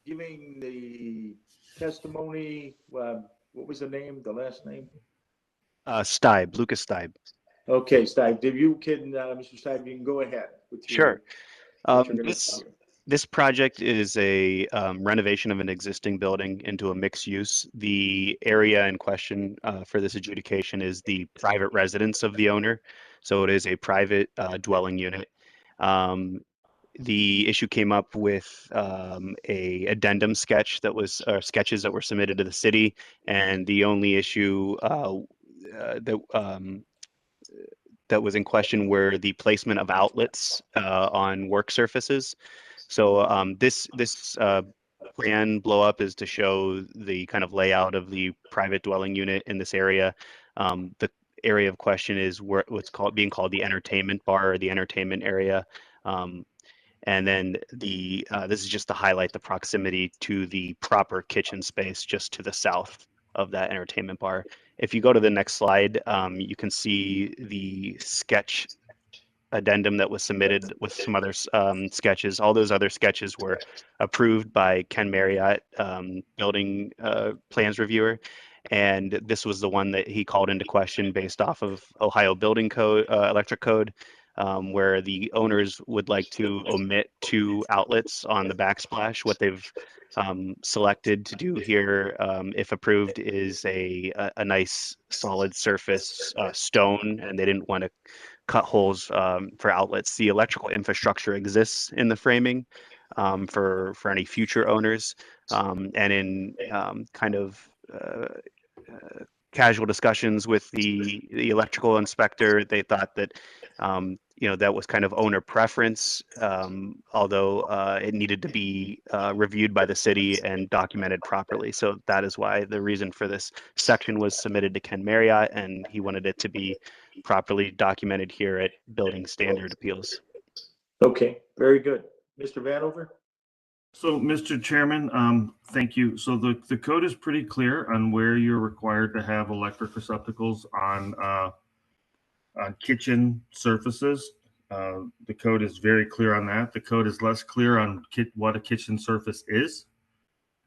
giving the testimony, what was the name, the last name? Steib, Lucas Steib. Okay, Steib, if you can, Mr. Steib, you can go ahead with your, Sure. what you're gonna say. This project is a renovation of an existing building into a mixed use. The area in question for this adjudication is the private residence of the owner. So it is a private dwelling unit. The issue came up with a addendum sketch that was, or sketches that were submitted to the city. And the only issue that was in question were the placement of outlets on work surfaces. So this plan blow up is to show the kind of layout of the private dwelling unit in this area. The area of question is what's being called the entertainment bar or the entertainment area. And then this is just to highlight the proximity to the proper kitchen space just to the south of that entertainment bar. If you go to the next slide, you can see the sketch addendum that was submitted with some other sketches. All those other sketches were approved by Ken Marriott, building plans reviewer. And this was the one that he called into question based off of Ohio Building Code, Electric Code, where the owners would like to omit 2 outlets on the backsplash. What they've selected to do here, if approved, is a nice solid surface stone, and they didn't want to cut holes for outlets. The electrical infrastructure exists in the framing for any future owners, and in kind of casual discussions with the electrical inspector, they thought that that was kind of owner preference, although it needed to be reviewed by the city and documented properly. So that is why the reason for this section was submitted to Ken Marriott, and he wanted it to be properly documented here at Building Standard Appeals. Okay, very good. Mr. Vanover? So, Mr. Chairman, thank you. So the code is pretty clear on where you're required to have electric receptacles on kitchen surfaces. The code is very clear on that. The code is less clear on what a kitchen surface is.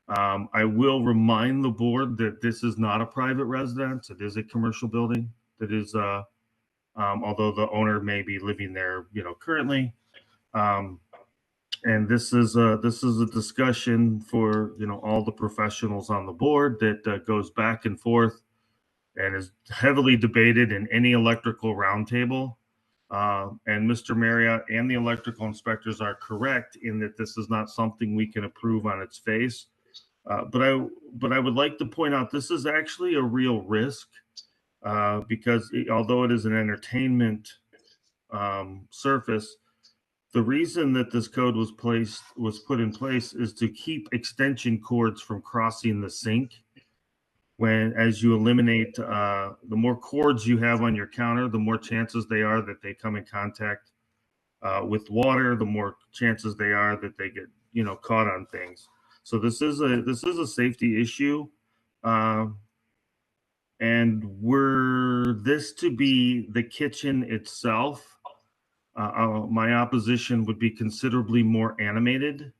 I will remind the board that this is not a private residence. It is a commercial building that is, although the owner may be living there, currently. And this is a discussion for all the professionals on the board that goes back and forth and is heavily debated in any electrical roundtable. And Mr. Marriott and the electrical inspectors are correct in that this is not something we can approve on its face. But I would like to point out this is actually a real risk because although it is an entertainment surface, the reason that this code was put in place is to keep extension cords from crossing the sink. As you eliminate, the more cords you have on your counter, the more chances they are that they come in contact with water, the more chances they are that they get, caught on things. So this is a safety issue. And were this to be the kitchen itself, my opposition would be considerably more animated.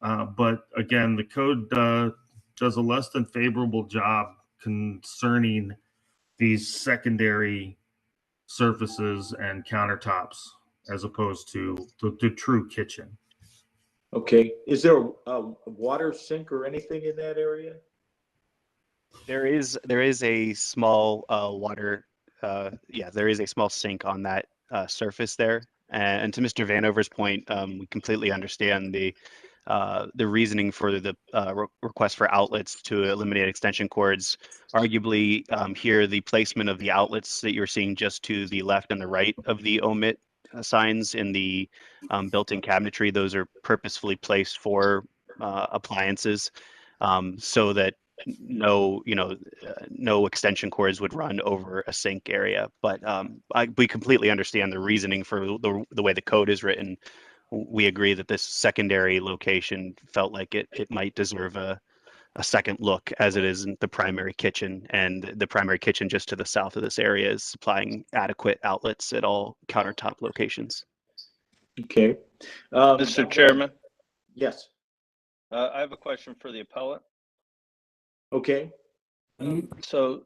But again, the code does a less than favorable job concerning these secondary surfaces and countertops as opposed to the true kitchen. Okay. Is there a water sink or anything in that area? There is a small there is a small sink on that surface there. And to Mr. Vanover's point, we completely understand the reasoning for the request for outlets to eliminate extension cords. Arguably, here the placement of the outlets that you're seeing just to the left and the right of the omit signs in the built-in cabinetry, those are purposefully placed for appliances, so that no extension cords would run over a sink area. But we completely understand the reasoning for the way the code is written. We agree that this secondary location felt like it might deserve a second look, as it is in the primary kitchen, and the primary kitchen just to the south of this area is supplying adequate outlets at all countertop locations. Okay. Mr. Chairman? Yes. I have a question for the appellant. Okay. So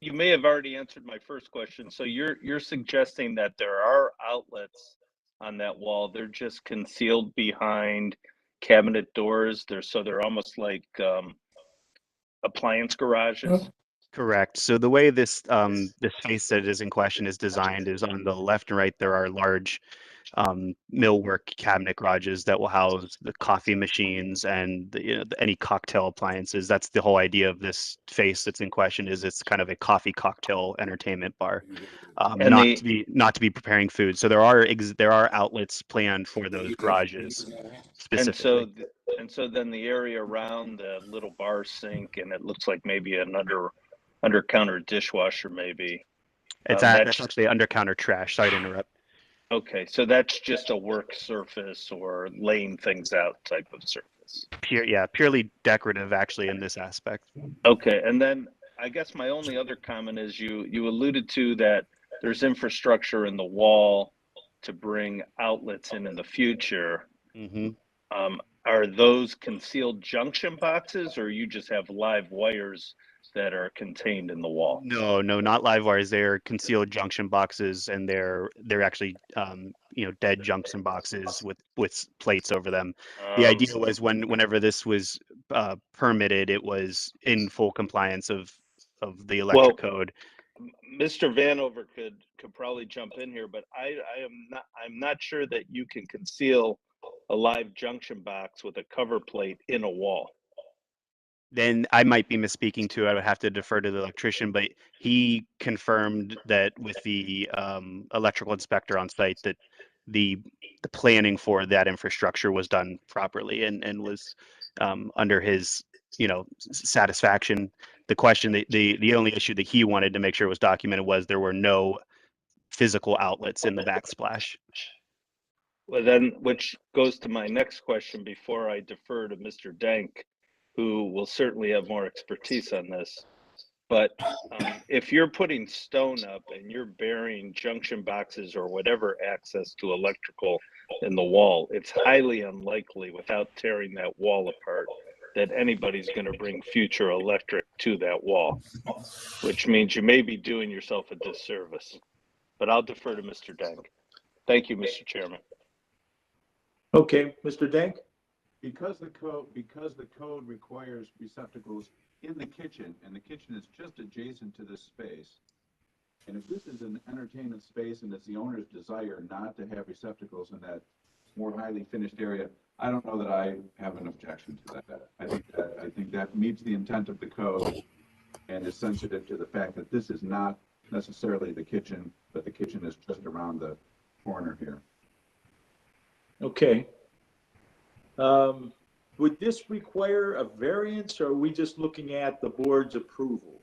you may have already answered my first question. So you're suggesting that there are outlets on that wall. They're just concealed behind cabinet doors. They're almost like appliance garages. Correct. So the way this space that is in question is designed is on the left and right there are large millwork cabinet garages that will house the coffee machines and any cocktail appliances. That's the whole idea of this face that's in question. Is it's kind of a coffee cocktail entertainment bar, not to be preparing food. So there are outlets planned for those garages specifically. And so then the area around the little bar sink, and it looks like maybe an under counter dishwasher, maybe. That's actually under counter trash. Sorry to interrupt. Okay, so that's just a work surface or laying things out type of surface. Purely decorative actually in this aspect. Okay, and then I guess my only other comment is you alluded to that there's infrastructure in the wall to bring outlets in the future. Mm-hmm. Are those concealed junction boxes, or you just have live wires that are contained in the wall? No, not live wires. They're concealed junction boxes, and they're actually dead junction boxes with plates over them. The idea was whenever this was permitted, it was in full compliance of the electric code. Mr. Vanover could probably jump in here, but I'm not sure that you can conceal a live junction box with a cover plate in a wall. Then I might be misspeaking too. I would have to defer to the electrician, but he confirmed that with the electrical inspector on site that the planning for that infrastructure was done properly and was under his satisfaction. The question the only issue that he wanted to make sure was documented was there were no physical outlets in the backsplash. Well, then, which goes to my next question before I defer to Mr. Dank, who will certainly have more expertise on this. But if you're putting stone up and you're burying junction boxes or whatever access to electrical in the wall, it's highly unlikely, without tearing that wall apart, that anybody's going to bring future electric to that wall, which means you may be doing yourself a disservice. But I'll defer to Mr. Dank. Thank you, Mr. Chairman. Okay, Mr. Dank? Because the code requires receptacles in the kitchen, and the kitchen is just adjacent to this space, and if this is an entertainment space and it's the owner's desire not to have receptacles in that more highly finished area, I don't know that I have an objection to that. I think that meets the intent of the code and is sensitive to the fact that this is not necessarily the kitchen, but the kitchen is just around the corner here. Okay. Would this require a variance, or are we just looking at the board's approval?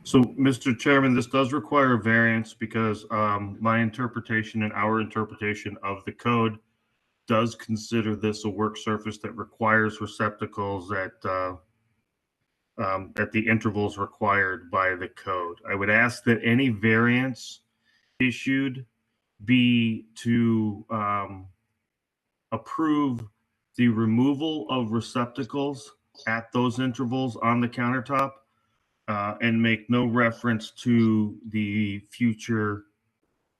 So, Mr. Chairman, this does require a variance because my interpretation and our interpretation of the code does consider this a work surface that requires receptacles at the intervals required by the code. I would ask that any variance issued be to approve the removal of receptacles at those intervals on the countertop and make no reference to the future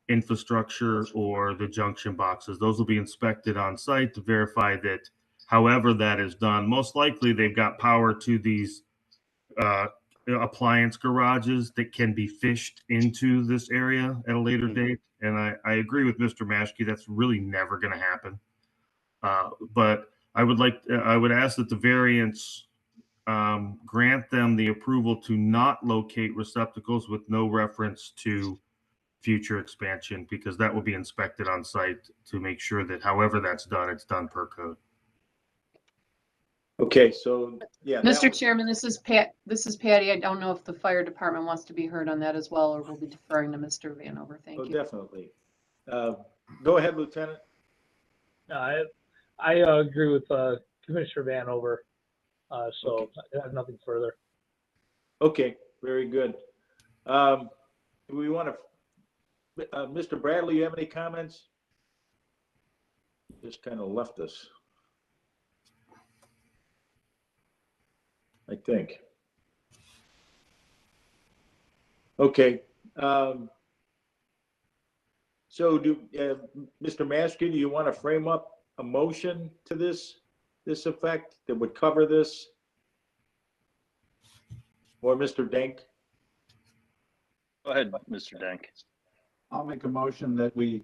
infrastructure or the junction boxes. Those will be inspected on site to verify that however that is done, most likely they've got power to these appliance garages that can be fished into this area at a later date. And I agree with Mr. Maschke, that's really never going to happen. But I would ask that the variance grant them the approval to not locate receptacles with no reference to future expansion, because that will be inspected on site to make sure that however that's done, it's done per code. Okay, so yeah. Mr. Chairman, this is Patty. I don't know if the fire department wants to be heard on that as well, or we'll be deferring to Mr. Vanover. Thank you. Definitely. Go ahead, Lieutenant. No, I agree with Commissioner Vanover. So I have nothing further. Okay, very good. Do we want to, Mr. Bradley, you have any comments? Just kind of left us, I think. Okay. So Mr. Maschke, do you want to frame up a motion to this effect that would cover this? Or Mr. Dank? Go ahead, Mr. Dank. I'll make a motion that we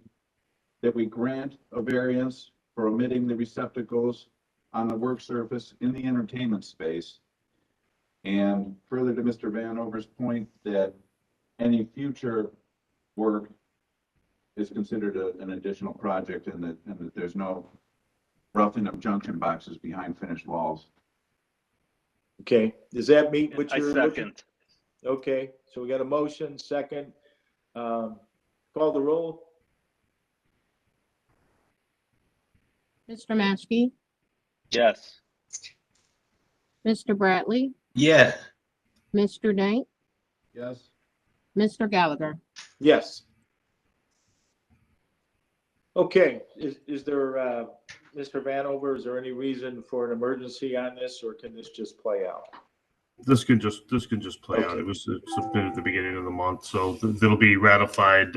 grant a variance for omitting the receptacles on the work surface in the entertainment space. And further to Mr. Vanover's point that any future work is considered an additional project and that there's no roughing of junction boxes behind finished walls. Okay, does that meet what you're I looking? second. Okay, so we got a motion, second. Call the roll. Mr. Maschke, Yes. Mr. Bradley, Yes. Mr. Dank, Yes. Mr. Gallagher. Yes. Okay, is there, Mr. Vanover, is there any reason for an emergency on this, or can this just play out? This can just play out. Okay. It was submitted at the beginning of the month, so it'll be ratified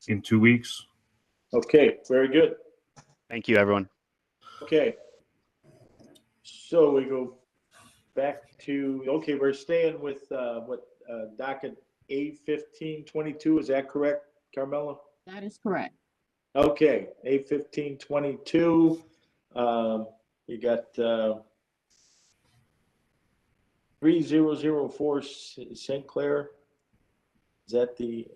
in 2 weeks. Okay, very good. Thank you, everyone. Okay. So we go back to, okay, we're staying with docket A1522, is that correct, Carmela? That is correct. Okay, A1522, you got 3004 St. Clair. Is that the?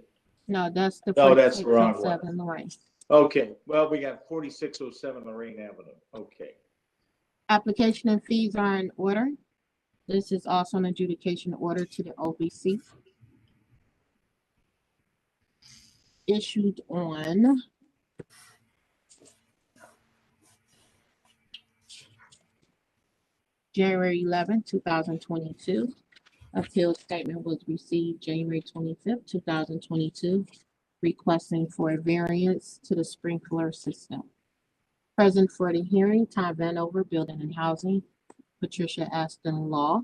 No, that's the. No, that's the wrong one. 4607 Lorraine. Okay, well, we got 4607 Lorraine Avenue. Okay. Application and fees are in order. This is also an adjudication order to the OBC. Issued on January 11, 2022. Appeal statement was received January 25th, 2022, requesting for a variance to the sprinkler system. Present for the hearing, Tom Vanover, Building and Housing, Patricia Aston Law.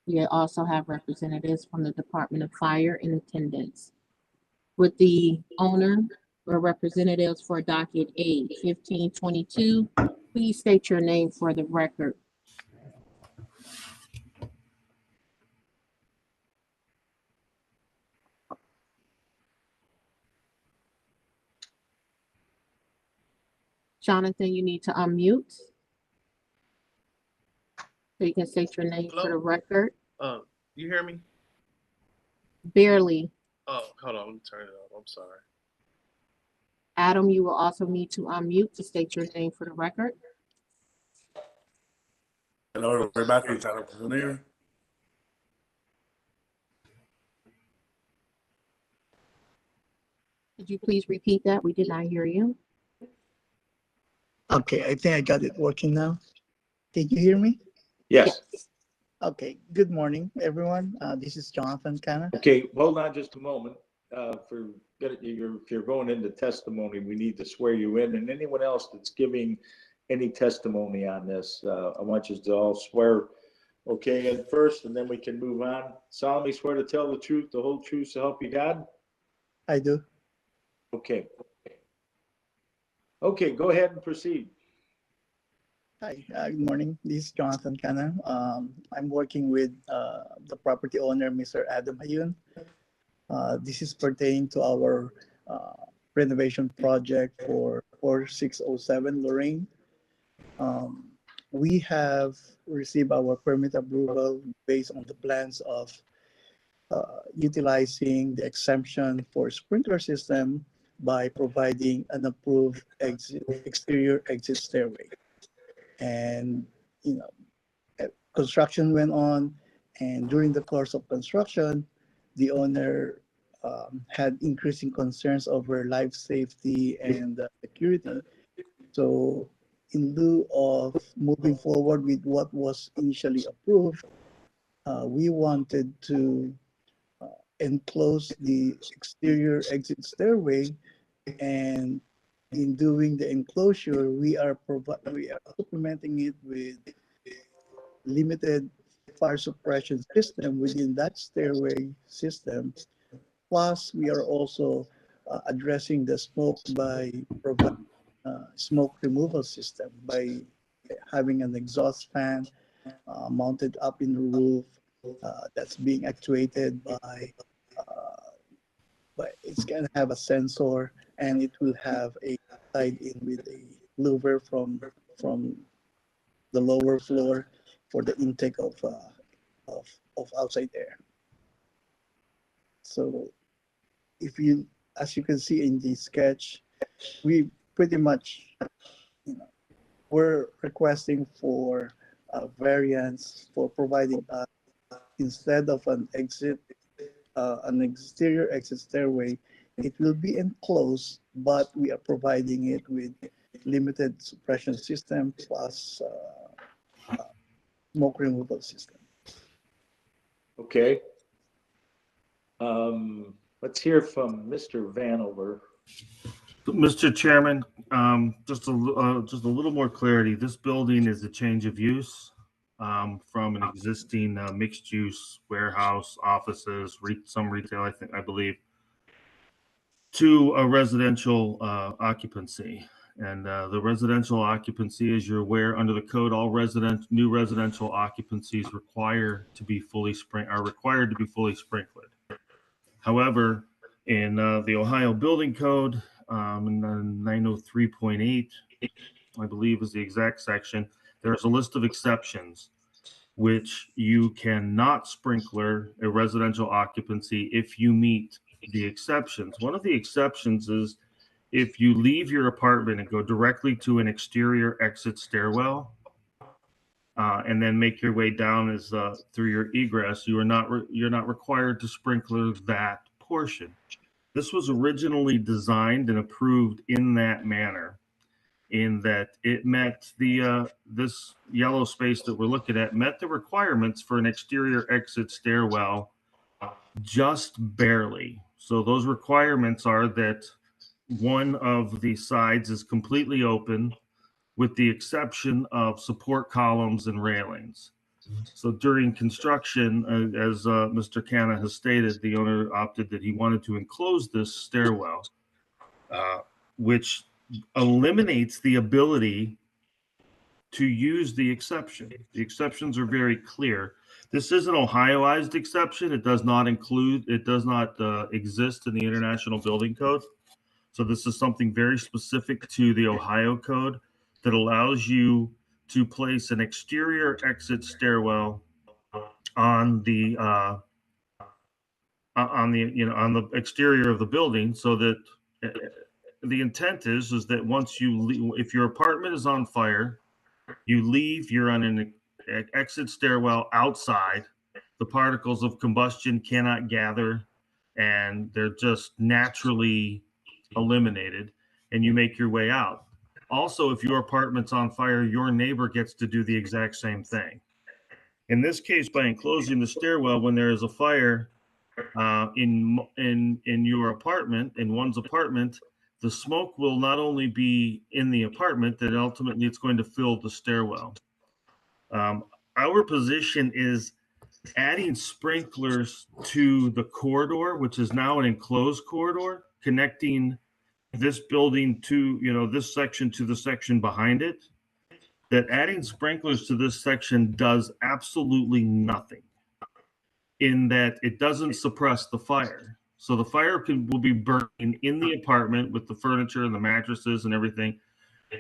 We also have representatives from the Department of Fire in attendance. With the owner or representatives for docket A1522, please state your name for the record. Jonathan, you need to unmute. So you can state your name for the record. You hear me? Barely. Oh, hold on, let me turn it up. I'm sorry. Adam, you will also need to unmute to state your name for the record. Hello, everybody. Jonathan here. Could you please repeat that? We did not hear you. Okay, I think I got it working now. Can you hear me? Yes. Okay, good morning, everyone. This is Jonathan Canna. Okay, hold on just a moment. If you're going into testimony, we need to swear you in, and anyone else that's giving any testimony on this, I want you to all swear, okay, in first, and then we can move on. Solemnly swear to tell the truth, the whole truth, so help you God? I do. Okay. Okay, go ahead and proceed. Hi, good morning. This is Jonathan Canna. I'm working with the property owner, Mr. Adam Hayun. This is pertaining to our renovation project for 4607 Lorraine. We have received our permit approval based on the plans of utilizing the exemption for sprinkler system by providing an approved exterior exit stairway. And construction went on, and during the course of construction, the owner had increasing concerns over life safety and security. So in lieu of moving forward with what was initially approved, we wanted to enclose the exterior exit stairway, and in doing the enclosure, we are supplementing it with limited fire suppression system within that stairway system. Plus, we are also addressing the smoke by providing smoke removal system by having an exhaust fan mounted up in the roof that's being actuated by it's going to have a sensor, and it will have a tied-in with a louver from the lower floor for the intake of outside air. So as you can see in the sketch, we pretty much, we're requesting for a variance for providing instead of an exterior exit stairway, it will be enclosed, but we are providing it with limited suppression system plus smoke removal system. Okay. Let's hear from Mr. Vanover. Mr. Chairman, just a little more clarity. This building is a change of use from an existing mixed-use warehouse, offices, some retail, I believe, to a residential occupancy. And the residential occupancy, as you're aware, under the code, all new residential occupancies are required to be fully sprinkled. However, in the Ohio Building Code, in 903.8, I believe is the exact section, there's a list of exceptions which you cannot sprinkler a residential occupancy if you meet the exceptions. One of the exceptions is if you leave your apartment and go directly to an exterior exit stairwell, and then make your way down as through your egress, you're not required to sprinkler that portion. This was originally designed and approved in that manner, in that it met this yellow space that we're looking at met the requirements for an exterior exit stairwell just barely. So those requirements are that one of the sides is completely open, with the exception of support columns and railings. So during construction, as Mr. Canna has stated, the owner opted that he wanted to enclose this stairwell, which eliminates the ability to use the exception. The exceptions are very clear. This is an Ohioized exception. It does not exist in the International Building Code. So this is something very specific to the Ohio Code that allows you to place an exterior exit stairwell on the exterior of the building, so that the intent is that once you leave, if your apartment is on fire, you leave, you're on an exit stairwell outside. The particles of combustion cannot gather, and they're just naturally eliminated, and you make your way out. Also, if your apartment's on fire, your neighbor gets to do the exact same thing. In this case, by enclosing the stairwell, when there is a fire in your apartment, in one's apartment, the smoke will not only be in the apartment, that ultimately it's going to fill the stairwell. Our position is adding sprinklers to the corridor, which is now an enclosed corridor, connecting this building to, this section to the section behind it, that adding sprinklers to this section does absolutely nothing, in that it doesn't suppress the fire. So the fire will be burning in the apartment with the furniture and the mattresses and everything.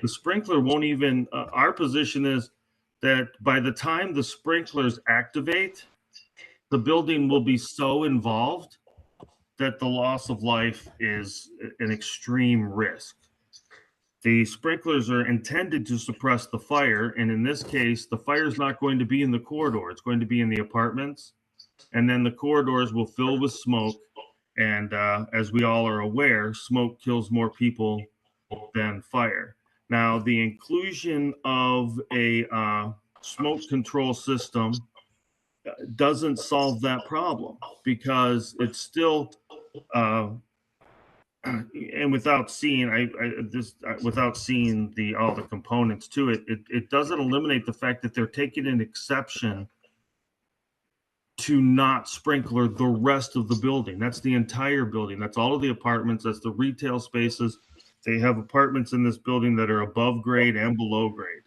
The sprinkler won't even, our position is that by the time the sprinklers activate, the building will be so involved that the loss of life is an extreme risk. The sprinklers are intended to suppress the fire, and in this case, the fire is not going to be in the corridor. It's going to be in the apartments, and then the corridors will fill with smoke. And as we all are aware, smoke kills more people than fire. Now, the inclusion of a smoke control system doesn't solve that problem, because it's still and without seeing without seeing all the components to it, it doesn't eliminate the fact that they're taking an exception to not sprinkler the rest of the building. That's the entire building. That's all of the apartments. That's the retail spaces. They have apartments in this building that are above grade and below grade.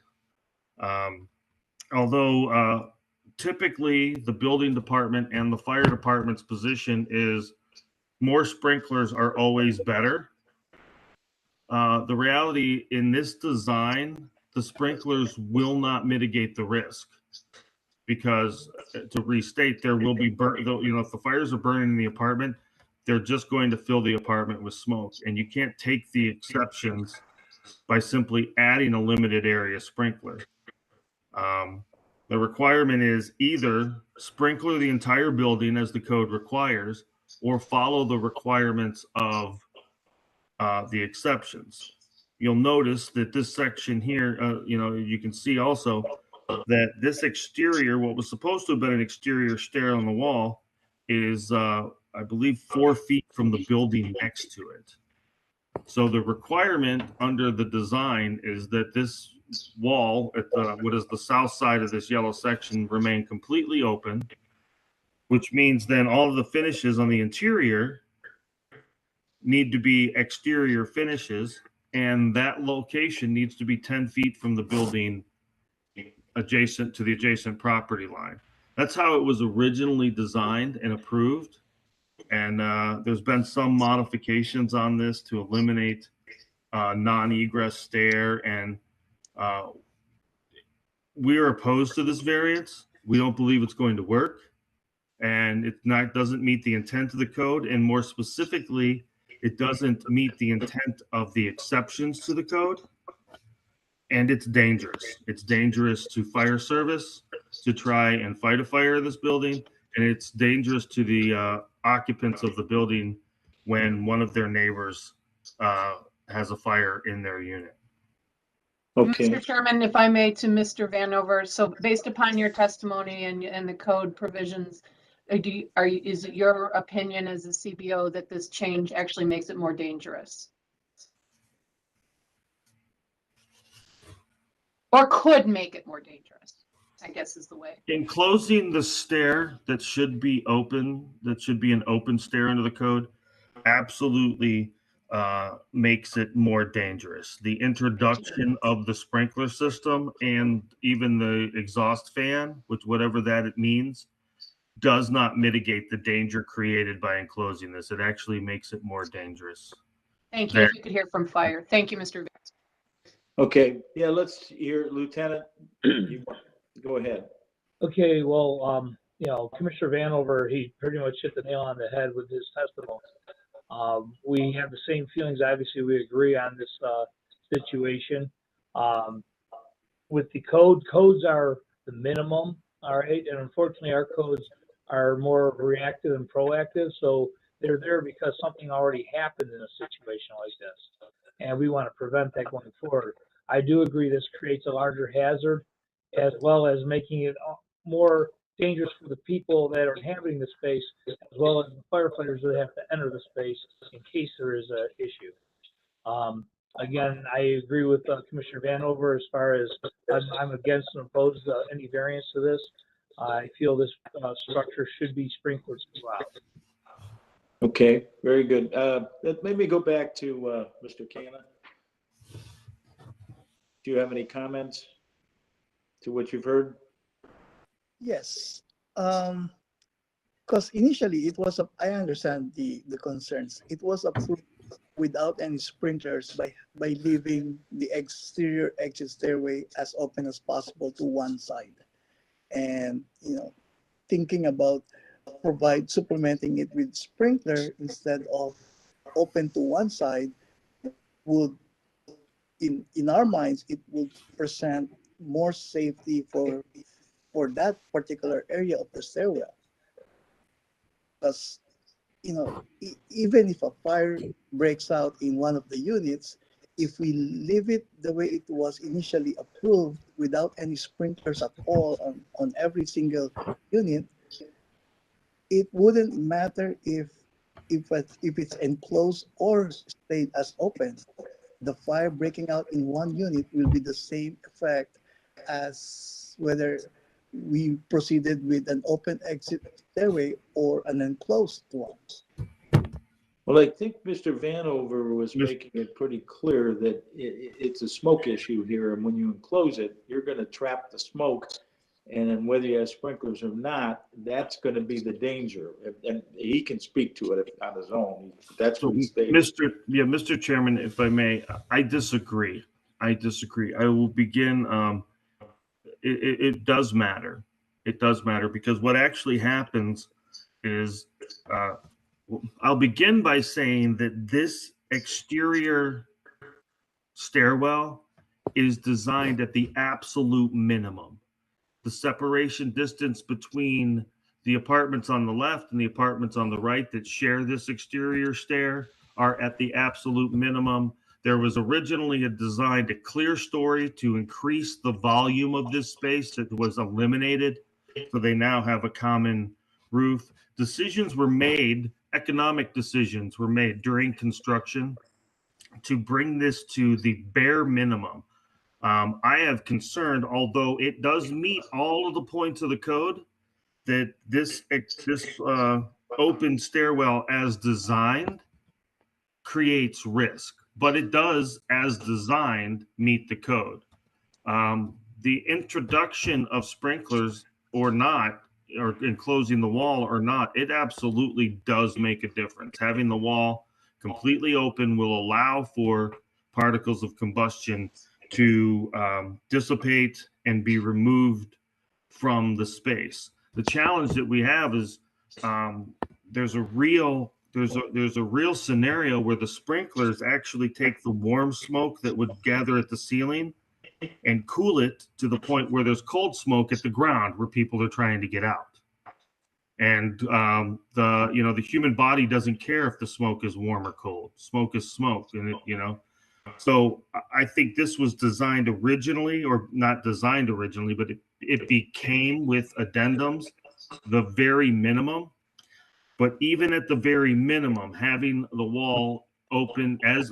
Although typically the building department and the fire department's position is more sprinklers are always better. The reality in this design, the sprinklers will not mitigate the risk, because to restate, there will be if the fires are burning in the apartment, they're just going to fill the apartment with smoke, and you can't take the exceptions by simply adding a limited area sprinkler. The requirement is either sprinkler the entire building as the code requires, or follow the requirements of the exceptions. You'll notice that this section here, you can see also that this exterior, what was supposed to have been an exterior stair on the wall, is, I believe, 4 feet from the building next to it. So the requirement under the design is that this wall at what is the south side of this yellow section remain completely open, which means then all of the finishes on the interior need to be exterior finishes, and that location needs to be 10 feet from the building adjacent to the adjacent property line. That's how it was originally designed and approved. And there's been some modifications on this to eliminate non-egress stair, and we are opposed to this variance. We don't believe it's going to work, and it doesn't meet the intent of the code, and more specifically, it doesn't meet the intent of the exceptions to the code, and it's dangerous. It's dangerous to fire service to try and fight a fire in this building, and it's dangerous to the occupants of the building when one of their neighbors has a fire in their unit. Okay. Mr. Chairman, if I may, to Mr. Vanover, so based upon your testimony and the code provisions, is it your opinion as a CBO that this change actually makes it more dangerous? Or could make it more dangerous, I guess is the way. Enclosing the stair that should be open, that should be an open stair under the code, absolutely makes it more dangerous. The introduction of the sprinkler system and even the exhaust fan, which whatever that it means, does not mitigate the danger created by enclosing this. It actually makes it more dangerous. Thank you. If you could hear from fire. Thank you, Mr. Vance. Okay, yeah, let's hear Lieutenant. Go ahead. Okay, well, Commissioner Vanover, he pretty much hit the nail on the head with his testimony. We have the same feelings. Obviously, we agree on this situation. With the codes are the minimum, all right? And unfortunately, our codes are more reactive and proactive. So They're there because something already happened in a situation like this, and we want to prevent that going forward. I do agree this creates a larger hazard, as well as making it more dangerous for the people that are inhabiting the space, as well as the firefighters that have to enter the space in case there is an issue. Again, I agree with Commissioner Vanover as far as I'm against and opposed any variance to this. I feel this structure should be sprinkled throughout. Okay, very good. Let me go back to Mr. Canna. Do you have any comments to what you've heard? Yes. Because initially it was, I understand the concerns. It was approved without any sprinklers by leaving the exterior exit stairway as open as possible to one side. And, thinking about supplementing it with sprinkler instead of open to one side would, in our minds, it would present more safety for that particular area of the stairwell. Because, even if a fire breaks out in one of the units, if we leave it the way it was initially approved without any sprinklers at all on every single unit, it wouldn't matter if it's enclosed or stayed as open. The fire breaking out in one unit will be the same effect as whether we proceeded with an open exit stairway or an enclosed one. Well, I think Mr. Vanover was making it pretty clear that it's a smoke issue here, and when you enclose it, you're going to trap the smoke, and then whether you have sprinklers or not, that's going to be the danger. And he can speak to it on his own. That's what he stated. Mr. Chairman, if I may, I disagree. I will begin. It does matter. It does matter because what actually happens is, I'll begin by saying that this exterior stairwell is designed at the absolute minimum. The separation distance between the apartments on the left and the apartments on the right that share this exterior stair are at the absolute minimum. There was originally a clear story to increase the volume of this space that was eliminated. So they now have a common roof. Economic decisions were made during construction to bring this to the bare minimum. I have concerned, although it does meet all of the points of the code, that this open stairwell as designed creates risk, but it does, as designed, meet the code. The introduction of sprinklers or not, or enclosing the wall or not, it absolutely does make a difference. Having the wall completely open will allow for particles of combustion to dissipate and be removed from the space. The challenge that we have is there's a real scenario where the sprinklers actually take the warm smoke that would gather at the ceiling and cool it to the point where there's cold smoke at the ground where people are trying to get out. And the human body doesn't care if the smoke is warm or cold. Smoke is smoke, and So I think this was designed originally, or not designed originally, but it became with addendums the very minimum. But even at the very minimum, having the wall open as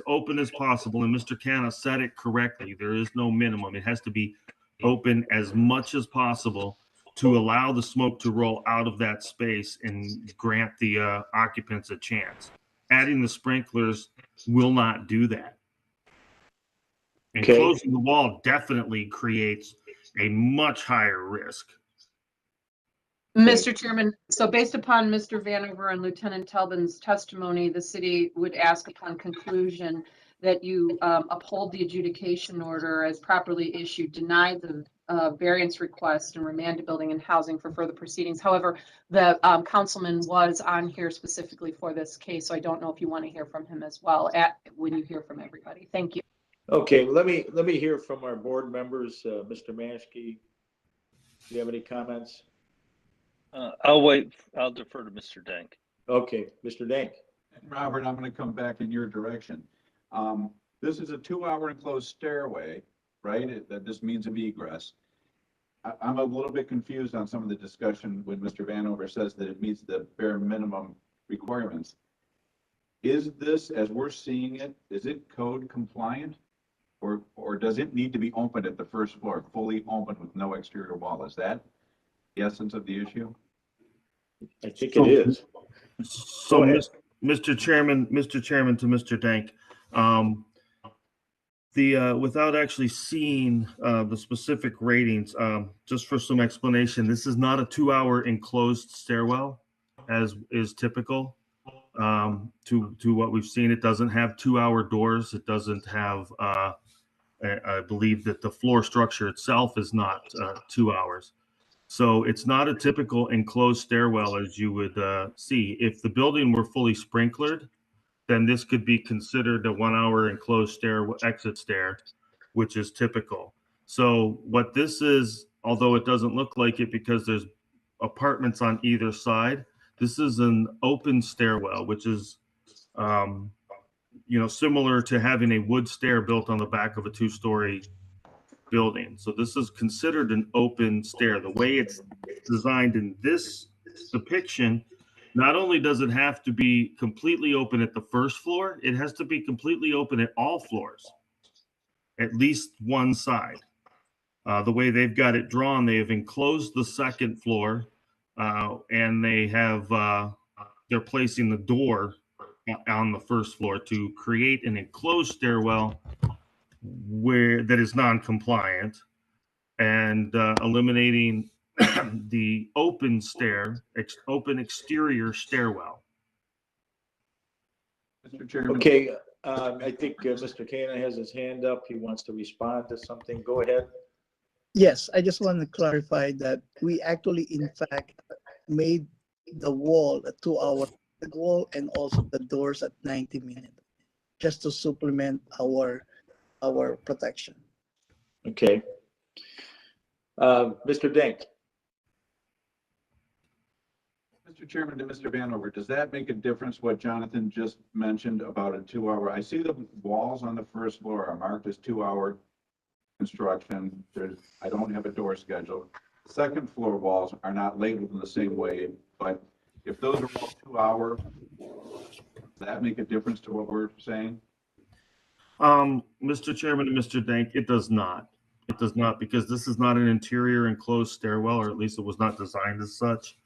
possible, and Mr. Canna said it correctly, there is no minimum. It has to be open as much as possible to allow the smoke to roll out of that space and grant the occupants a chance. Adding the sprinklers will not do that. And closing the wall definitely creates a much higher risk. Mr. Chairman, so based upon Mr. Vanover and Lieutenant Talbot's testimony, the city would ask upon conclusion that you uphold the adjudication order as properly issued, deny the variance request, and remand to building and housing for further proceedings. However, the councilman was on here specifically for this case, so I don't know if you want to hear from him as well when you hear from everybody. Thank you. Okay, let me hear from our board members. Mr. Maschke, do you have any comments? I'll wait. I'll defer to Mr. Dank. Okay, Mr. Dank. Robert, I'm going to come back in your direction. This is a 2-hour enclosed stairway, right? That this means of egress. I'm a little bit confused on some of the discussion when Mr. Vanover says that it meets the bare minimum requirements. Is this, as we're seeing it, is it code compliant? Or does it need to be opened at the first floor, fully open with no exterior wall? Is that the essence of the issue? I think it is. So, Mr. Chairman, to Mr. Dank, without actually seeing the specific ratings, just for some explanation, this is not a 2-hour enclosed stairwell, as is typical to what we've seen. It doesn't have 2-hour doors. It doesn't have. I believe that the floor structure itself is not 2 hours. So it's not a typical enclosed stairwell as you would see. If the building were fully sprinklered, then this could be considered a 1-hour enclosed exit stair, which is typical. So what this is, although it doesn't look like it because there's apartments on either side, this is an open stairwell, which is similar to having a wood stair built on the back of a 2-story building. So this is considered an open stair. The way it's designed in this depiction, not only does it have to be completely open at the first floor, it has to be completely open at all floors, at least one side. The way they've got it drawn, they have enclosed the second floor, and they have they're placing the door on the first floor to create an enclosed stairwell that is non-compliant, and eliminating the open exterior stairwell. Mr. Chairman. Okay, I think Mr. Kana has his hand up. He wants to respond to something. Go ahead. Yes, I just want to clarify that we actually, in fact, made the wall a 2-hour wall and also the doors at 90 minutes, just to supplement our protection. Okay. Mr. Dank. Mr. Chairman, to Mr. Vanover, does that make a difference what Jonathan just mentioned about a 2-hour? I see the walls on the first floor are marked as 2-hour construction. I don't have a door scheduled. Second floor walls are not labeled in the same way, but if those are all 2-hour, does that make a difference to what we're saying? Mr. Chairman and Mr. Dank, it does not. It does not, because this is not an interior enclosed stairwell, or at least it was not designed as such.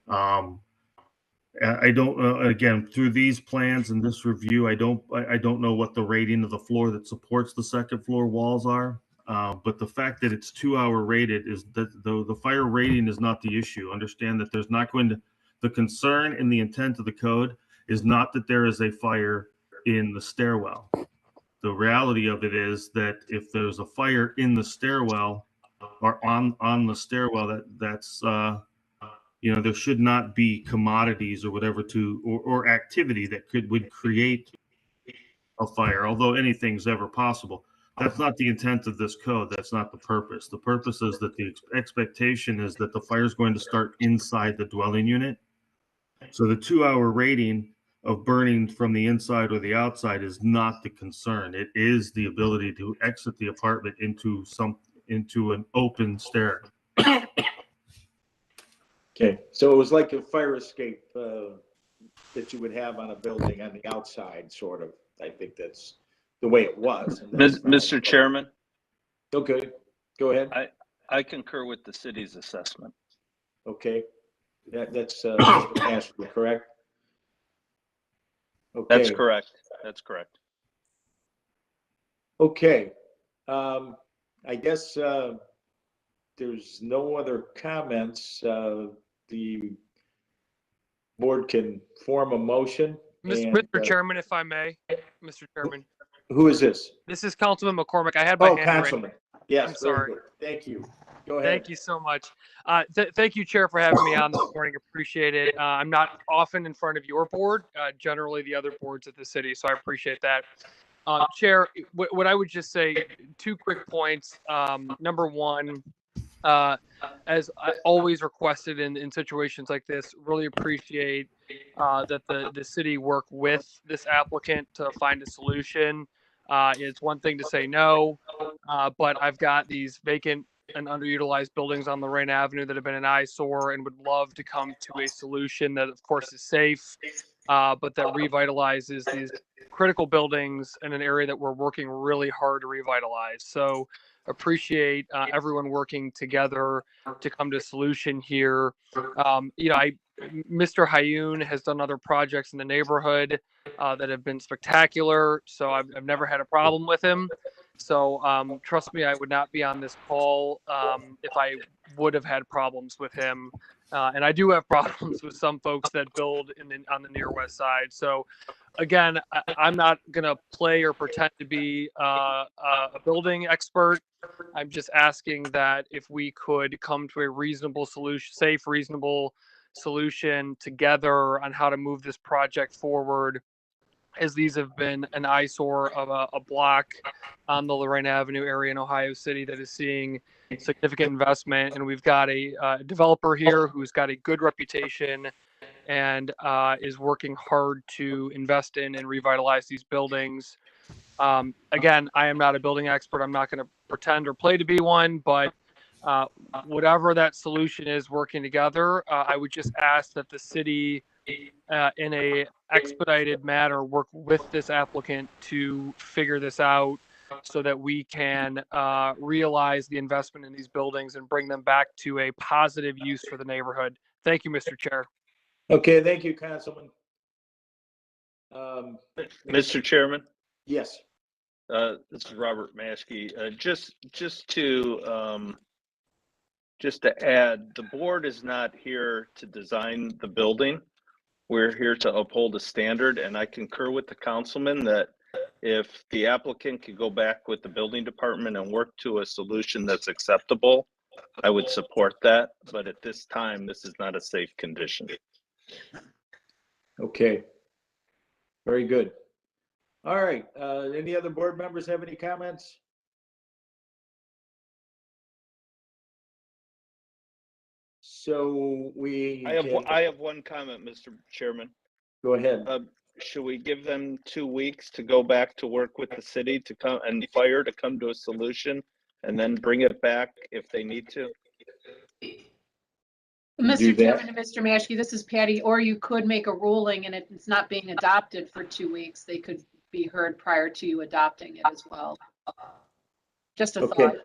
I don't again, through these plans and this review, I don't know what the rating of the floor that supports the second floor walls are. But the fact that it's 2-hour rated is that the fire rating is not the issue. Understand that there's not going to, the concern and the intent of the code is not that there is a fire in the stairwell. The reality of it is that if there's a fire in the stairwell or on the stairwell, that's there should not be commodities or whatever or activity that would create a fire, although anything's ever possible. That's not the intent of this code. That's not the purpose. The purpose is that the expectation is that the fire is going to start inside the dwelling unit. So the 2-hour rating of burning from the inside or the outside is not the concern. It is the ability to exit the apartment into an open stair. Okay, so it was like a fire escape that you would have on a building on the outside, sort of. I think that's the way it was. Mr. Chairman. Okay, go ahead. I concur with the city's assessment. Okay, that's Mr. Ashley, correct? Okay. That's correct. That's correct. Okay, I guess there's no other comments. The board can form a motion. Mr. Chairman, if I may, Mr. Chairman. Who is this? This is Councilman McCormick. I had my hand Councilman. raised. Yes, I'm sorry. Thank you. Go ahead. Thank you so much. Thank you, Chair, for having me on this morning. Appreciate it. I'm not often in front of your board, generally the other boards at the city, so I appreciate that. Chair, what I would just say, 2 quick points. Number one, as I always requested in situations like this, really appreciate that the city work with this applicant to find a solution. It's one thing to say no, but I've got these vacant and underutilized buildings on Lorraine Avenue that have been an eyesore and would love to come to a solution that, of course, is safe, but that revitalizes these critical buildings in an area that we're working really hard to revitalize. So appreciate everyone working together to come to a solution here. Mr. Hayoun has done other projects in the neighborhood that have been spectacular. So I've never had a problem with him. So trust me, I would not be on this call if I would have had problems with him. And I do have problems with some folks that build on the near west side. So again, I'm not going to play or pretend to be a building expert. I'm just asking that if we could come to a reasonable solution, safe, reasonable solution together on how to move this project forward, as these have been an eyesore of a block on the Lorraine Avenue area in Ohio City that is seeing significant investment. And we've got a developer here who's got a good reputation and is working hard to invest in and revitalize these buildings. Again, I am not a building expert. I'm not going to pretend or play to be one, but whatever that solution is working together, I would just ask that the city in a expedited manner work with this applicant to figure this out so that we can realize the investment in these buildings and bring them back to a positive use for the neighborhood. Thank you, Mr. Chair. Okay, thank you, Councilman. Mr. Chairman, Yes. this is Robert Maskey. Just to add, the board is not here to design the building. We're here to uphold a standard, and I concur with the councilman that if the applicant could go back with the building department and work to a solution that's acceptable, I would support that. But at this time, this is not a safe condition. Okay. Very good. All right. Any other board members have any comments? So I have one comment, Mr. Chairman. Go ahead. Should we give them 2 weeks to go back to work with the city to come and fire to come to a solution and then bring it back if they need to? Mr. Chairman and Mr. Maskey, this is Patty, or you could make a ruling and it's not being adopted for 2 weeks. They could be heard prior to you adopting it as well. Just a thought.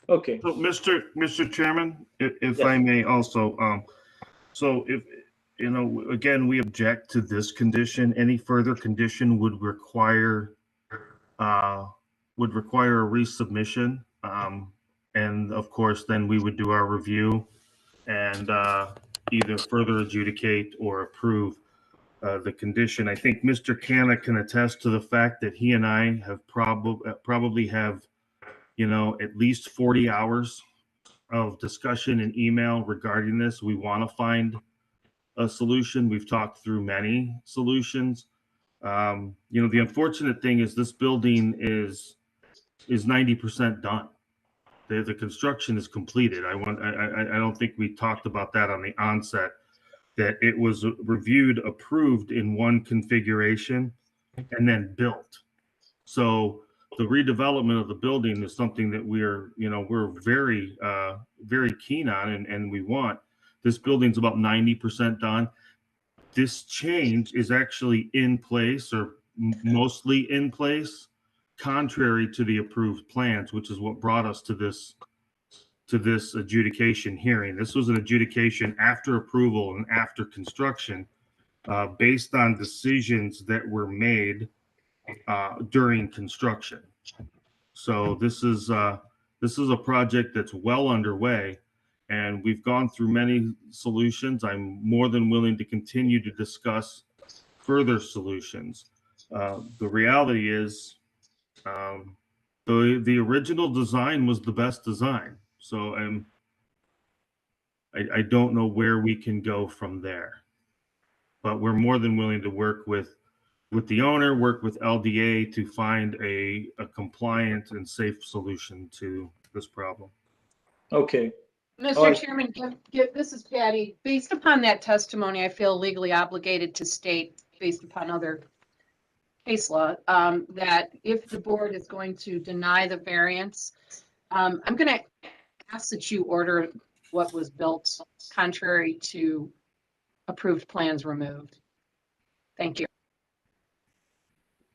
Okay. So, Mr. Chairman, if Yes. I may also, so if, again, we object to this condition. Any further condition would require a resubmission. And of course, then we would do our review and either further adjudicate or approve the condition. I think Mr. Canna can attest to the fact that he and I have probably have, at least 40 hours of discussion and email regarding this. We want to find a solution. We've talked through many solutions. The unfortunate thing is this building is 90% done. The construction is completed. I don't think we talked about that on the onset, that it was reviewed, approved in one configuration, and then built. So the redevelopment of the building is something that we're very, very keen on, and we want. This building's about 90% done. This change is actually in place, or mostly in place, contrary to the approved plans, which is what brought us to this adjudication hearing. This was an adjudication after approval and after construction, based on decisions that were made during construction. So this is a project that's well underway, and we've gone through many solutions. I'm more than willing to continue to discuss further solutions. The reality is, the original design was the best design. So I don't know where we can go from there, but we're more than willing to work with the owner, work with LDA to find a compliant and safe solution to this problem. Okay. Mr. Chairman, this is Patty. Based upon that testimony, I feel legally obligated to state, based upon other case law, that if the board is going to deny the variance, I'm going to ask that you order what was built contrary to approved plans removed. Thank you.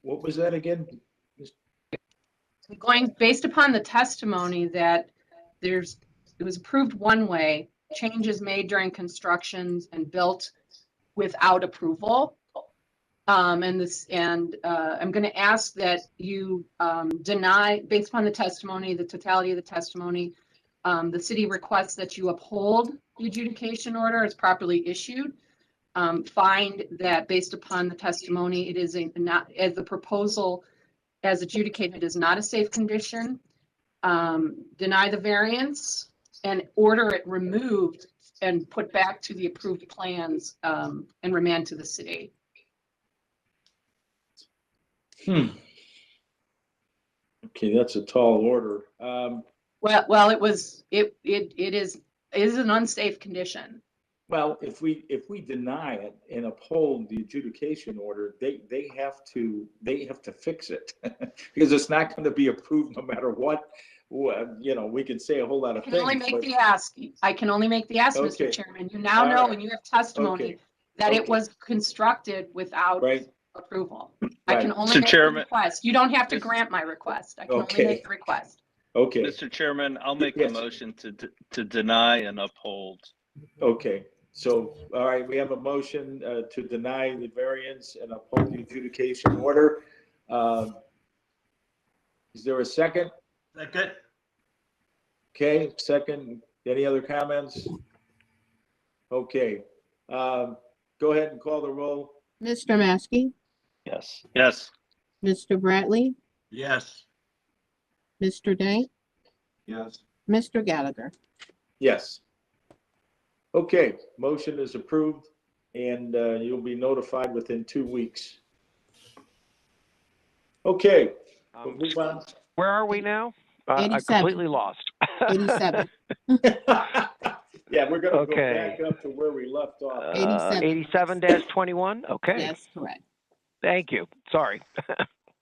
What was that again? Based upon the testimony that it was approved one way, changes made during constructions and built without approval. I'm going to ask that you deny, based upon the testimony, the totality of the testimony, the city requests that you uphold the adjudication order as properly issued. Find that based upon the testimony, it is not, as the proposal as adjudicated is not a safe condition. Deny the variance and order it removed and put back to the approved plans and remand to the city. Okay, that's a tall order. Well, it is an unsafe condition. Well, if we deny it and uphold the adjudication order, they have to fix it because it's not going to be approved no matter what. You know, we can say a whole lot of things. I can only make the ask, Okay. Mr. Chairman. You now know, and you have testimony that it Okay. was constructed without approval. Right. I can only make the request. You don't have to grant my request. I can only make the request. Okay. Mr. Chairman, I'll make a motion to deny and uphold. Okay. So, all right, we have a motion to deny the variance and uphold the adjudication order. Is there a second? Second. Okay, second. Any other comments? Okay. Go ahead and call the roll. Mr. Maskey, Yes. Yes. Mr. Bradley, Yes. Mr. Dank, Yes. Mr. Gallagher. Yes. Okay, motion is approved and you'll be notified within 2 weeks. Okay, we'll move on. Where are we now? I'm 87. completely lost. 87. Yeah, we're gonna go back up to where we left off. 87-21. Okay. Yes, correct. Thank you. Sorry.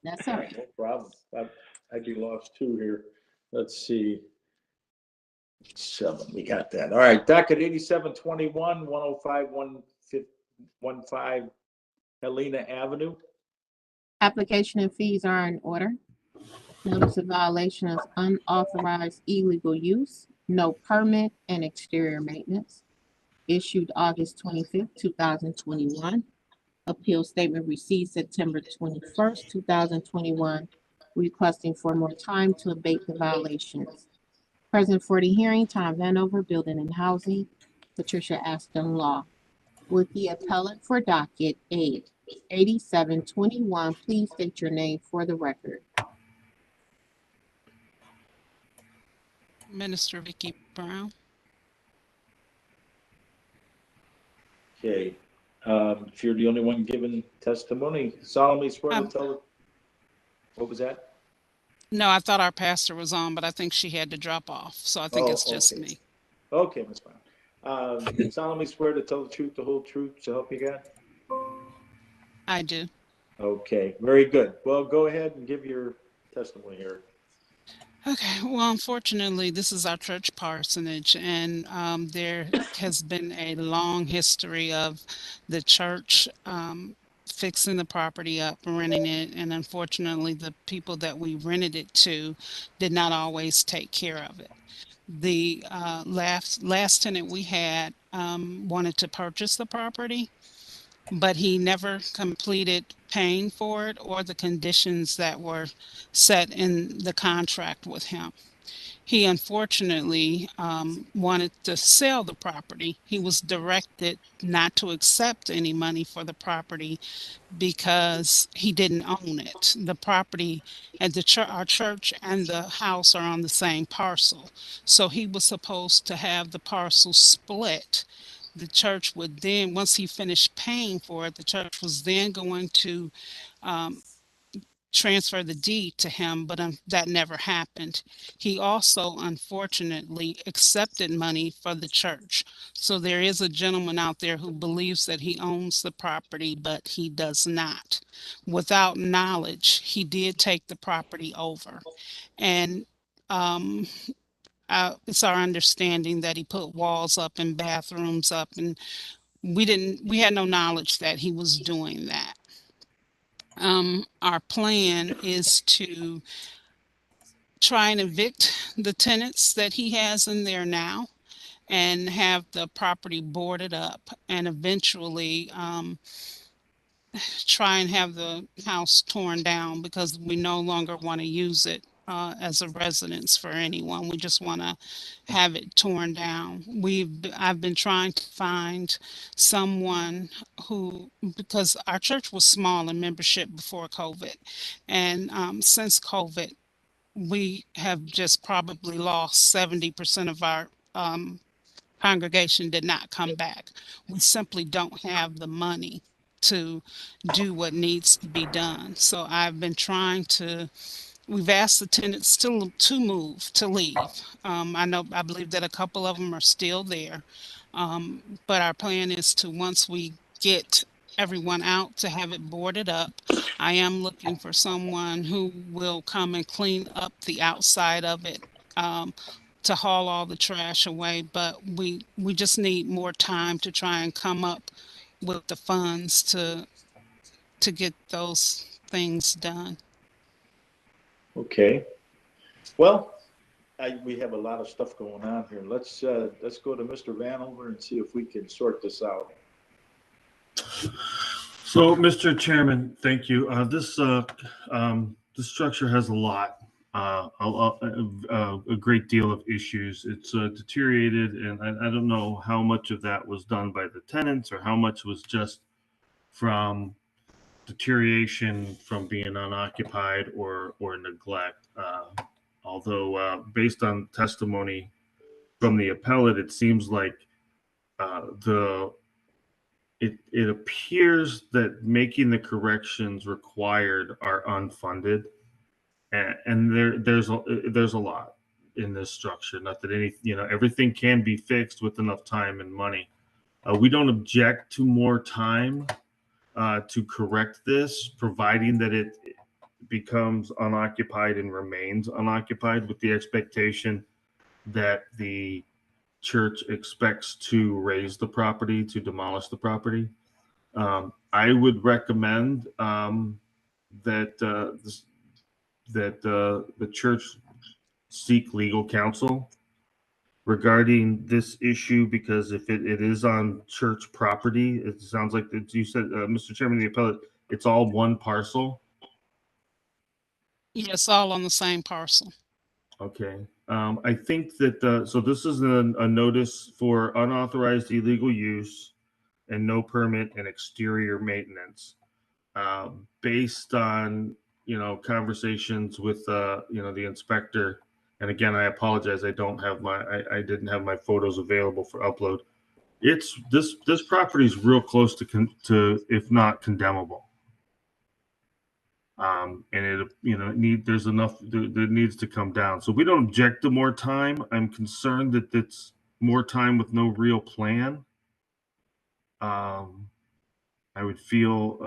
That's all right. No problem. I'd be lost too here. Let's see. 7, we got that. All right, docket 8721, 105, 115 Helena Avenue. Application and fees are in order. Notice of violation of unauthorized illegal use, no permit, and exterior maintenance. Issued August 25th, 2021. Appeal statement received September 21st, 2021, requesting for more time to abate the violations. Present for the hearing, Tom Vanover, Building and Housing, Patricia Aston Law. With the appellant for docket 8721, please state your name for the record. Minister Vicky Brown. Okay, if you're the only one giving testimony, solemnly swear to tell. What was that? No, I thought our pastor was on, but I think she had to drop off. So I think it's just me. Okay, Ms. Brown. Solemnly swear to tell the truth, the whole truth, so help you God? I do. Okay, very good. Well, go ahead and give your testimony here. Okay, well, unfortunately, this is our church parsonage, and there has been a long history of the church fixing the property up, renting it, and unfortunately, the people that we rented it to did not always take care of it. The last tenant we had wanted to purchase the property, but he never completed paying for it or the conditions that were set in the contract with him. He unfortunately wanted to sell the property. He was directed not to accept any money for the property because he didn't own it. The property and our church and the house are on the same parcel. So he was supposed to have the parcel split. The church would then, once he finished paying for it, the church was then going to transfer the deed to him, but that never happened. He also, unfortunately, accepted money for the church. So there is a gentleman out there who believes that he owns the property, but he does not. Without knowledge, he did take the property over. And it's our understanding that he put walls up and bathrooms up, and we had no knowledge that he was doing that. Our plan is to try and evict the tenants that he has in there now and have the property boarded up, and eventually try and have the house torn down because we no longer want to use it as a residence for anyone. We just want to have it torn down. I've been trying to find someone who, because our church was small in membership before COVID, and since COVID, we have just probably lost 70% of our congregation did not come back. We simply don't have the money to do what needs to be done. So I've been trying to, we've asked the tenants to move, to leave. I believe that a couple of them are still there. But our plan is to, once we get everyone out, to have it boarded up. I am looking for someone who will come and clean up the outside of it, to haul all the trash away, but we just need more time to try and come up with the funds to get those things done. Okay. Well, we have a lot of stuff going on here. Let's go to Mr. Vanover and see if we can sort this out. So, Mr. Chairman, thank you. This structure has a lot, a great deal of issues. It's deteriorated, and I don't know how much of that was done by the tenants or how much was just from deterioration from being unoccupied or neglect. Although, based on testimony from the appellate, it seems like it appears that making the corrections required are unfunded, and there's a lot in this structure. Not that everything can be fixed with enough time and money. We don't object to more time to correct this, providing that it becomes unoccupied and remains unoccupied, with the expectation that the church expects to raise the property, to demolish the property. I would recommend that the church seek legal counsel regarding this issue, because if it is on church property, it sounds like that you said, Mr. Chairman, the appellate, it's all one parcel. Yes, all on the same parcel. Okay. I think that so this is a notice for unauthorized illegal use and no permit and exterior maintenance, based on conversations with the inspector. And again, I apologize, I didn't have my photos available for upload. It's this property is real close to if not condemnable. And there's enough that needs to come down. So we don't object to more time. I'm concerned that it's more time with no real plan. I would feel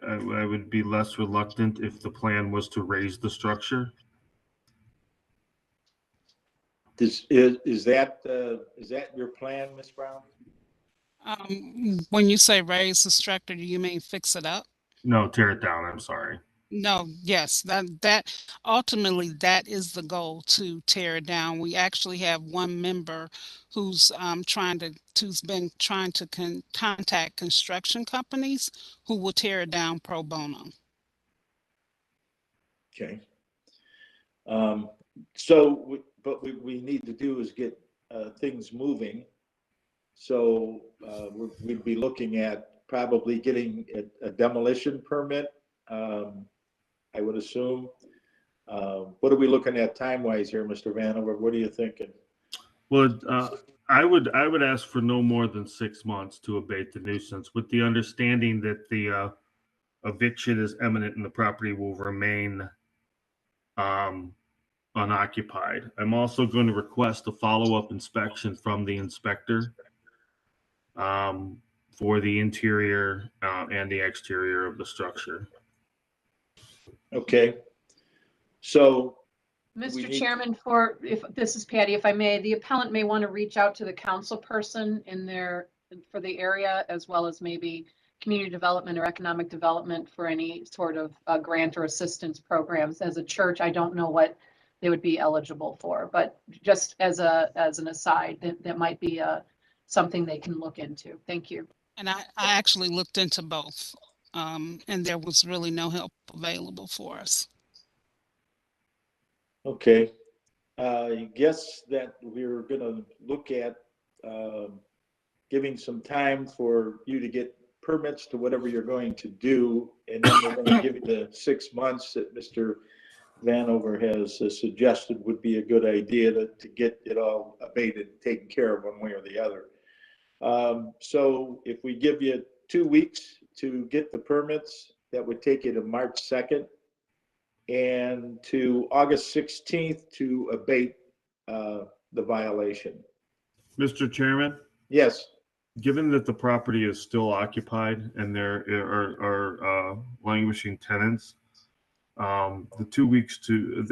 I would be less reluctant if the plan was to raise the structure. Is that your plan, Ms. Brown? When you say raise the structure, do you mean fix it up? No, tear it down. I'm sorry. No, yes, that ultimately that is the goal, to tear it down. We actually have one member who's been trying to contact construction companies who will tear it down pro bono. Okay. So what we need to do is get things moving. So we'd be looking at probably getting a demolition permit, I would assume. What are we looking at time-wise here, Mr. Vanover? What are you thinking? Well, I would ask for no more than 6 months to abate the nuisance, with the understanding that the eviction is imminent and the property will remain unoccupied. I'm also going to request a follow-up inspection from the inspector for the interior and the exterior of the structure. Okay. So, Mr. Chairman, if this is Patty, if I may, the appellant may want to reach out to the council person for the area, as well as maybe community development or economic development for any sort of grant or assistance programs. As a church, I don't know what they would be eligible for, but just as an aside, that might be something they can look into. Thank you. And I actually looked into both, and there was really no help available for us. okay. I guess that we're going to look at giving some time for you to get permits to whatever you're going to do, and then we're going to give you the 6 months that Mr. Vanover has suggested would be a good idea to get it all abated, taken care of one way or the other. So if we give you 2 weeks to get the permits, that would take you to March 2nd and to August 16th to abate the violation. Mr. Chairman? Yes. Given that the property is still occupied and there are languishing tenants, the 2 weeks to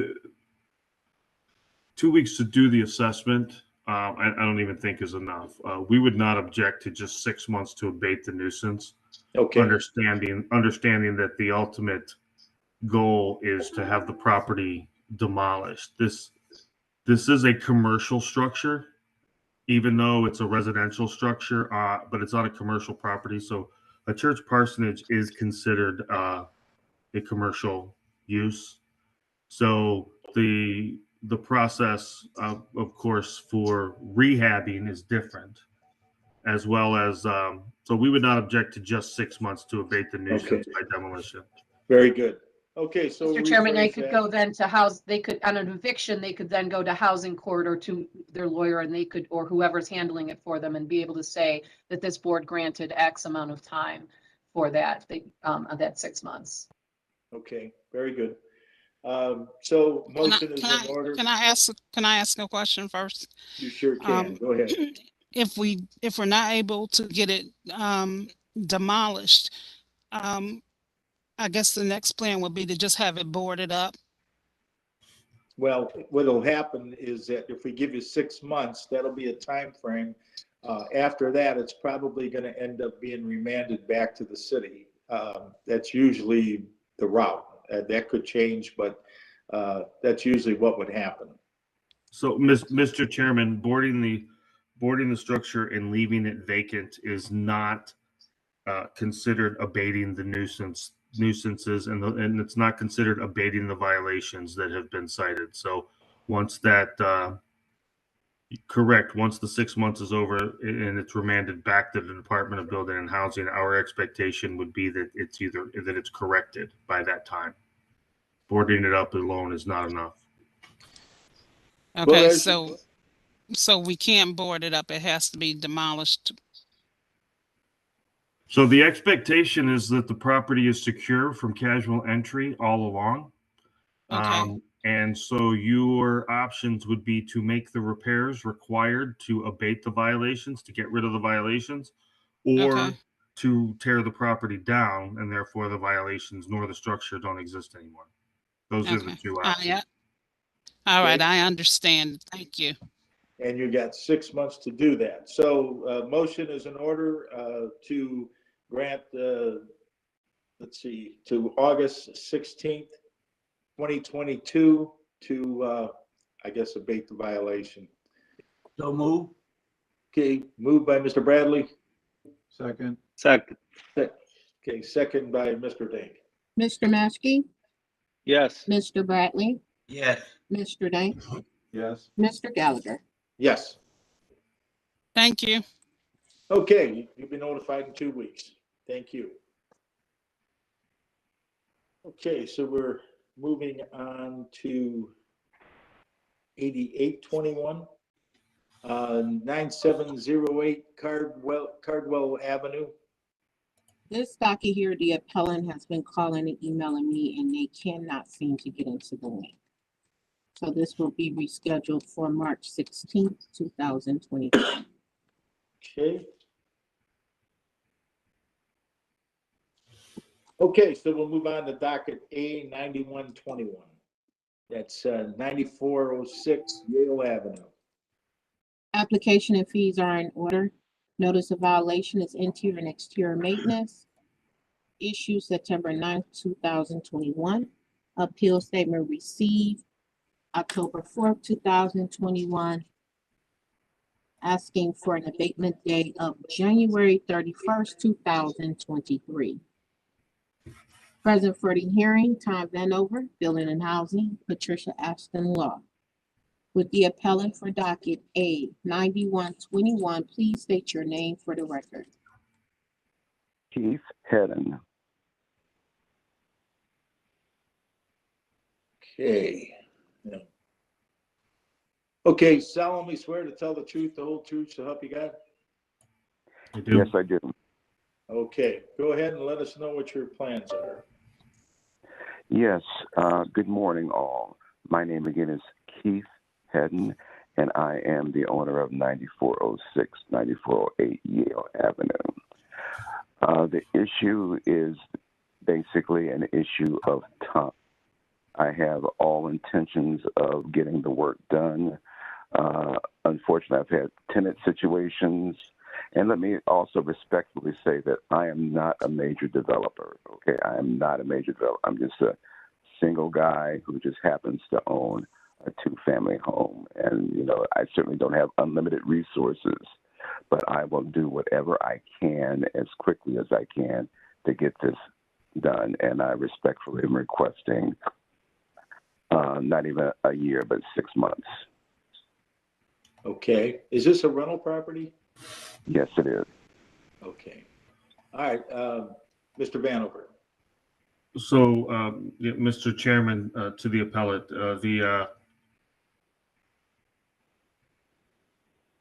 do the assessment, I don't even think is enough. We would not object to just 6 months to abate the nuisance. Okay. Understanding that the ultimate goal is to have the property demolished. This is a commercial structure, even though it's a residential structure, but it's on a commercial property. So a church parsonage is considered a commercial use. So the process, of course, for rehabbing is different, as well as so we would not object to just 6 months to abate the nuisance by demolition. Very good. Okay, so Mr. Chairman, they could go then to on an eviction, they could then go to housing court or to their lawyer, and they could, or whoever's handling it for them, and be able to say that this board granted X amount of time for that 6 months. Okay, very good. So motion is in order. Can I ask a question first? You sure can. Go ahead. If we're not able to get it demolished, I guess the next plan would be to just have it boarded up. Well, what'll happen is that if we give you 6 months, that'll be a time frame. After that, it's probably going to end up being remanded back to the city. That's usually the route. That could change, but that's usually what would happen. So, Mr. Chairman, boarding the structure and leaving it vacant is not considered abating the nuisances, and it's not considered abating the violations that have been cited. So once that once the 6 months is over and it's remanded back to the Department of Building and Housing, our expectation would be that it's corrected by that time. Boarding it up alone is not enough. Okay, so we can't board it up. It has to be demolished. So the expectation is that the property is secure from casual entry all along. Okay. And so your options would be to make the repairs required to abate the violations, to get rid of the violations, or to tear the property down, and therefore the violations nor the structure don't exist anymore. Those are the two options. Yeah. All right, I understand. Thank you. And you got 6 months to do that. So motion is in order to grant, let's see, to August 16th, 2022 to, I guess, abate the violation. So move. Okay, moved by Mr. Bradley. Second. Second. Okay, second by Mr. Dank. Mr. Maskey, Yes. Mr. Bradley, Yes. Mr. Dank, Yes. Mr. Gallagher. Yes. Thank you. Okay, you'll be notified in 2 weeks. Thank you. Okay, so we're moving on to 8821, 9708 Cardwell Avenue. This docket here, the appellant has been calling and emailing me, and they cannot seem to get into the link. So this will be rescheduled for March 16th, 2022. Okay. Okay, so we'll move on to docket A 9121. That's 9406 Yale Avenue. Application and fees are in order. Notice of violation is interior and exterior maintenance. Issued September 9th, 2021. Appeal statement received October 4th, 2021. Asking for an abatement date of January 31st, 2023. Present for the hearing, Tom Vanover, Building and Housing, Patricia Ashton Law. With the appellant for docket A 9121, please state your name for the record. Keith Hedden. Okay. Yeah. Okay, solemnly swear to tell the truth, the whole truth, so help you God? I do. Yes, I do. Okay, go ahead and let us know what your plans are. Yes, good morning, all. My name again is Keith Hedden, and I am the owner of 9406, 9408 Yale Avenue. The issue is basically an issue of time. I have all intentions of getting the work done. Unfortunately, I've had tenant situations. And let me also respectfully say that I am not a major developer, okay? I am not a major developer. I'm just a single guy who just happens to own a two-family home. And, you know, I certainly don't have unlimited resources, but I will do whatever I can as quickly as I can to get this done. And I respectfully am requesting not even a year, but 6 months. Okay, is this a rental property? Yes, it is. Okay. All right, Mr. Vanover. So, yeah, Mr. Chairman, to the appellate,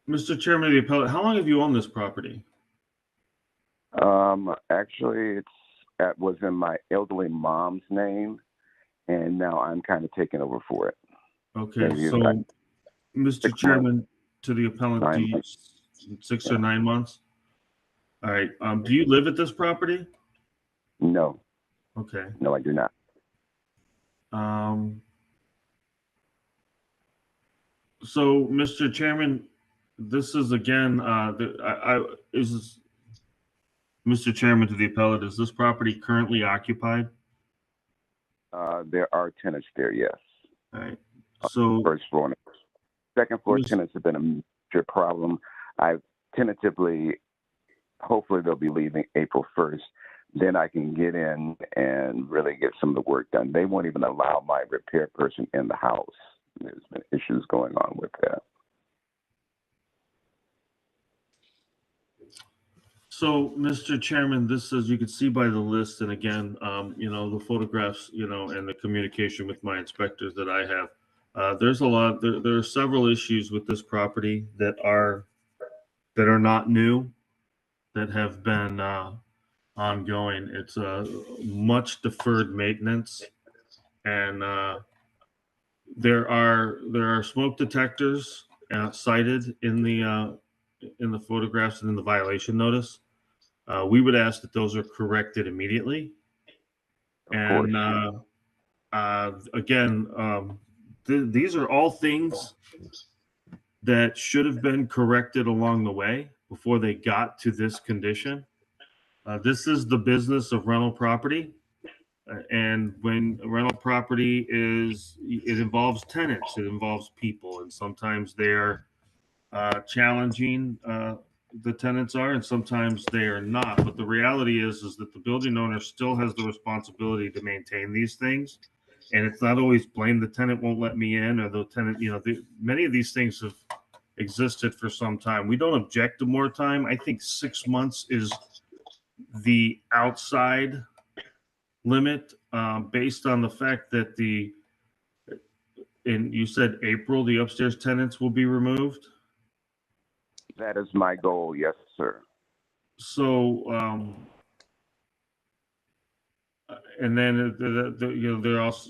Mr. Chairman of the appellate, how long have you owned this property? Actually, it was in my elderly mom's name, and now I'm kind of taking over for it. Okay, Maybe so, like Mr. Chairman, to the appellant, 9 do you, months. 6 or 9 months? All right, do you live at this property? No. Okay. No, I do not. So, Mr. Chairman, this is again, Mr. Chairman to the appellate, is this property currently occupied? There are tenants there, yes. All right. So, first floor and second floor tenants have been a major problem. I've tentatively, hopefully they'll be leaving April 1st. Then I can get in and really get some of the work done. They won't even allow my repair person in the house. There's been issues going on with that. So, Mr. Chairman, this, as you can see by the list, and again, you know, the photographs, you know, and the communication with my inspectors that I have, there's a lot, there are several issues with this property that are not new, that have been ongoing. It's much deferred maintenance, and there are smoke detectors cited in the photographs and in the violation notice. We would ask that those are corrected immediately. And again, these are all things that should have been corrected along the way before they got to this condition. This is the business of rental property. And when a rental property it involves tenants, it involves people, and sometimes they're challenging, the tenants are, and sometimes they are not. But the reality is that the building owner still has the responsibility to maintain these things. And it's not always blame the tenant won't let me in, or the tenant, you know, many of these things have existed for some time. We don't object to more time. I think 6 months is the outside limit, based on the fact that you said April, the upstairs tenants will be removed. That is my goal, yes, sir. So, And then there also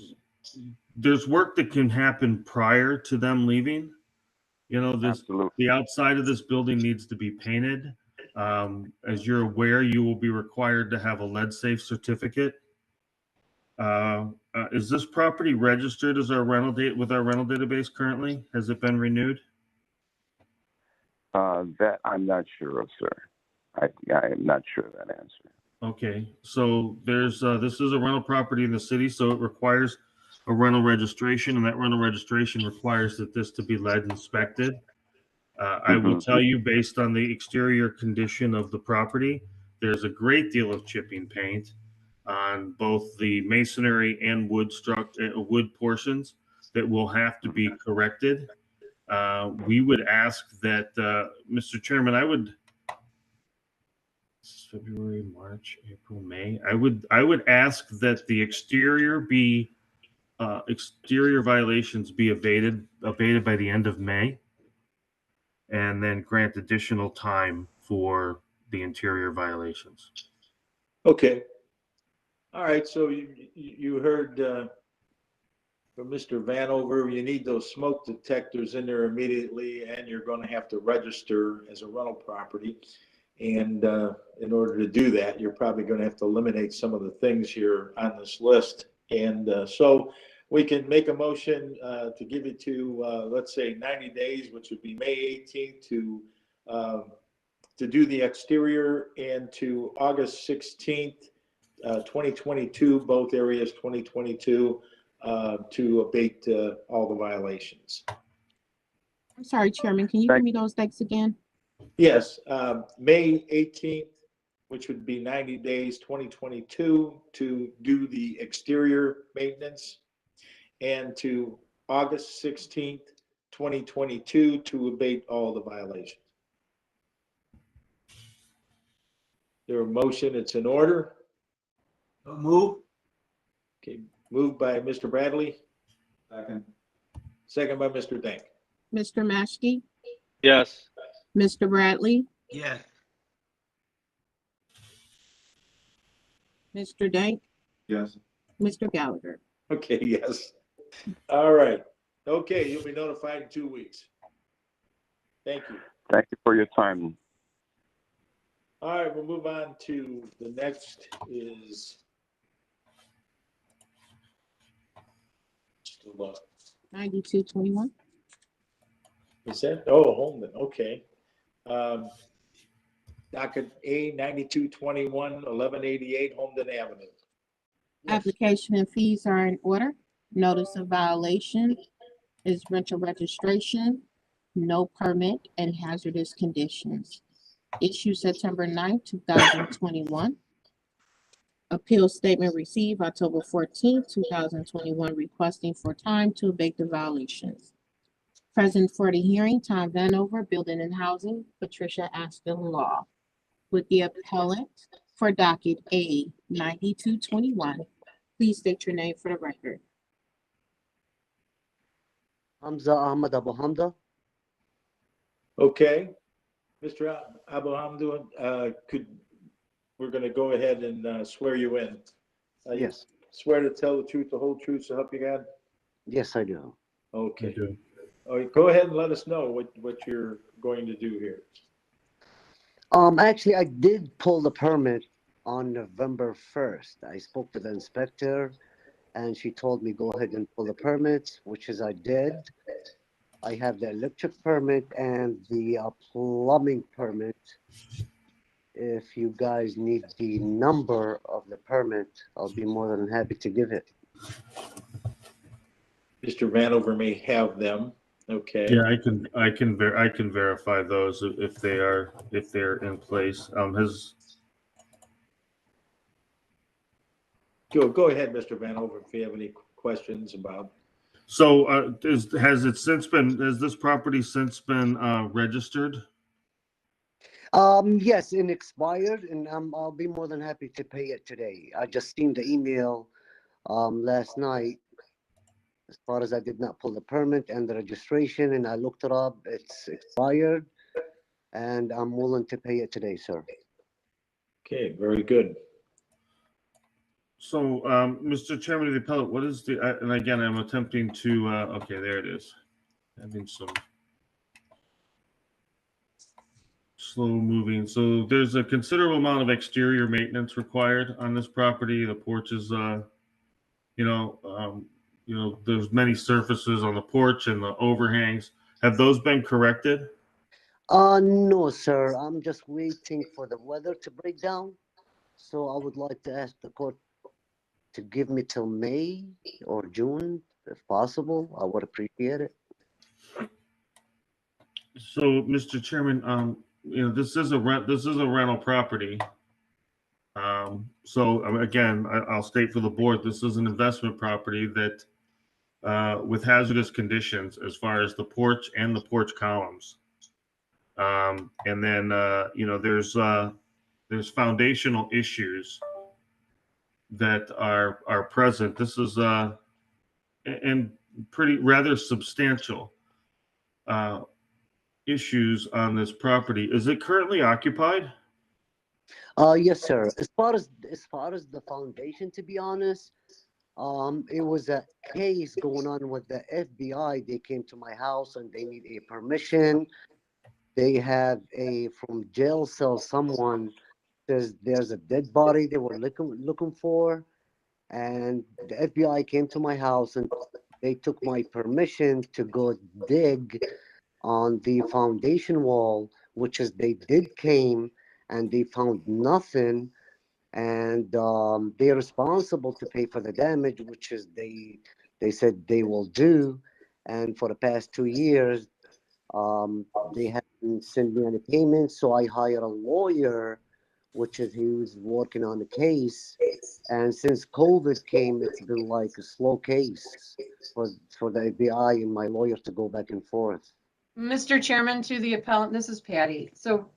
there's work that can happen prior to them leaving. Absolutely. The outside of this building needs to be painted. As you're aware, you will be required to have a lead safe certificate. Is this property registered as our rental with our rental database currently? Has it been renewed? That I'm not sure of, sir. I am not sure of that answer. Okay, so there's this is a rental property in the city, so it requires a rental registration, and that rental registration requires that this to be lead inspected. I will tell you, based on the exterior condition of the property, there's a great deal of chipping paint on both the masonry and wood portions that will have to be corrected. We would ask that, Mr. Chairman, February, March, April, May. I would ask that the exterior violations be abated by the end of May, and then grant additional time for the interior violations. Okay. All right, so you heard from Mr. Vanover, you need those smoke detectors in there immediately, and you're going to have to register as a rental property. And in order to do that, you're probably going to have to eliminate some of the things here on this list. And so we can make a motion to give it to, let's say, 90 days, which would be May 18th, to do the exterior, and to August 16th, 2022, both areas 2022, to abate all the violations. I'm sorry, Chairman, can you give me those dates again? Yes, May 18th, which would be 90 days, 2022, to do the exterior maintenance, and to August 16th, 2022, to abate all the violations. There a motion, it's in order. Move. Okay, moved by Mr. Bradley. Second. Second by Mr. Dank. Mr. Maschke, Yes. Mr. Bradley, Yes. Mr. Dank, Yes. Mr. Gallagher. Okay, yes. All right. Okay, you'll be notified in 2 weeks. Thank you. Thank you for your time. All right, we'll move on to the next is 9221. Is that? Oh, Holman. Okay. Docket A 9221 1188 Holden Avenue. Yes. Application and fees are in order. Notice of violation is rental registration, no permit, and hazardous conditions. Issued September 9th, 2021. Appeal statement received October 14th, 2021, requesting for time to abate the violations. Present for the hearing, Tom Vanover, Building and Housing, Patricia Aston Law. With the appellant for docket A 9221, please state your name for the record. Hamza Ahmad Abu Hamda. Okay. Mr. Abu Hamdu, we're going to go ahead and swear you in. Yes. Swear to tell the truth, the whole truth, so help you God? Yes, I do. Okay. I do. All right, go ahead and let us know what you're going to do here. Actually, I did pull the permit on November 1st. I spoke to the inspector and she told me go ahead and pull the permit, which is I did. I have the electric permit and the plumbing permit. If you guys need the number of the permit, I'll be more than happy to give it. Mr. Vanover may have them. Okay. Yeah, I can verify those if they're in place. Go ahead, Mr. Vanover, if you have any questions about. So has this property since been registered? Yes, and expired, and I'll be more than happy to pay it today. I just seen the email last night. As far as I did not pull the permit and the registration, and I looked it up, it's expired, and I'm willing to pay it today, sir. Okay, very good. So, Mr. Chairman of the appellate, what is the, and again, I'm attempting to, okay, there it is. Having some slow moving. So there's a considerable amount of exterior maintenance required on this property. The porch is, there's many surfaces on the porch and the overhangs. Have those been corrected? No, sir. I'm just waiting for the weather to break down. So I would like to ask the court to give me till May or June, if possible. I would appreciate it. So, Mr. Chairman, this is a rental property. Again, I'll state for the board, this is an investment property that, with hazardous conditions as far as the porch and the porch columns. There's foundational issues that are present. This is and pretty rather substantial issues on this property. Is it currently occupied? Yes, sir. As far as the foundation, to be honest, it was a case going on with the FBI. They came to my house and they need a permission. They have from jail cell, someone says there's a dead body they were looking for. And the FBI came to my house and they took my permission to go dig on the foundation wall, which is they did came and they found nothing. And they're responsible to pay for the damage, which is they said they will do. And for the past 2 years, they haven't sent me any payments. So I hired a lawyer, which is he was working on the case. And since COVID came, it's been like a slow case for the FBI and my lawyer to go back and forth. Mr. Chairman, to the appellant, this is Patty. So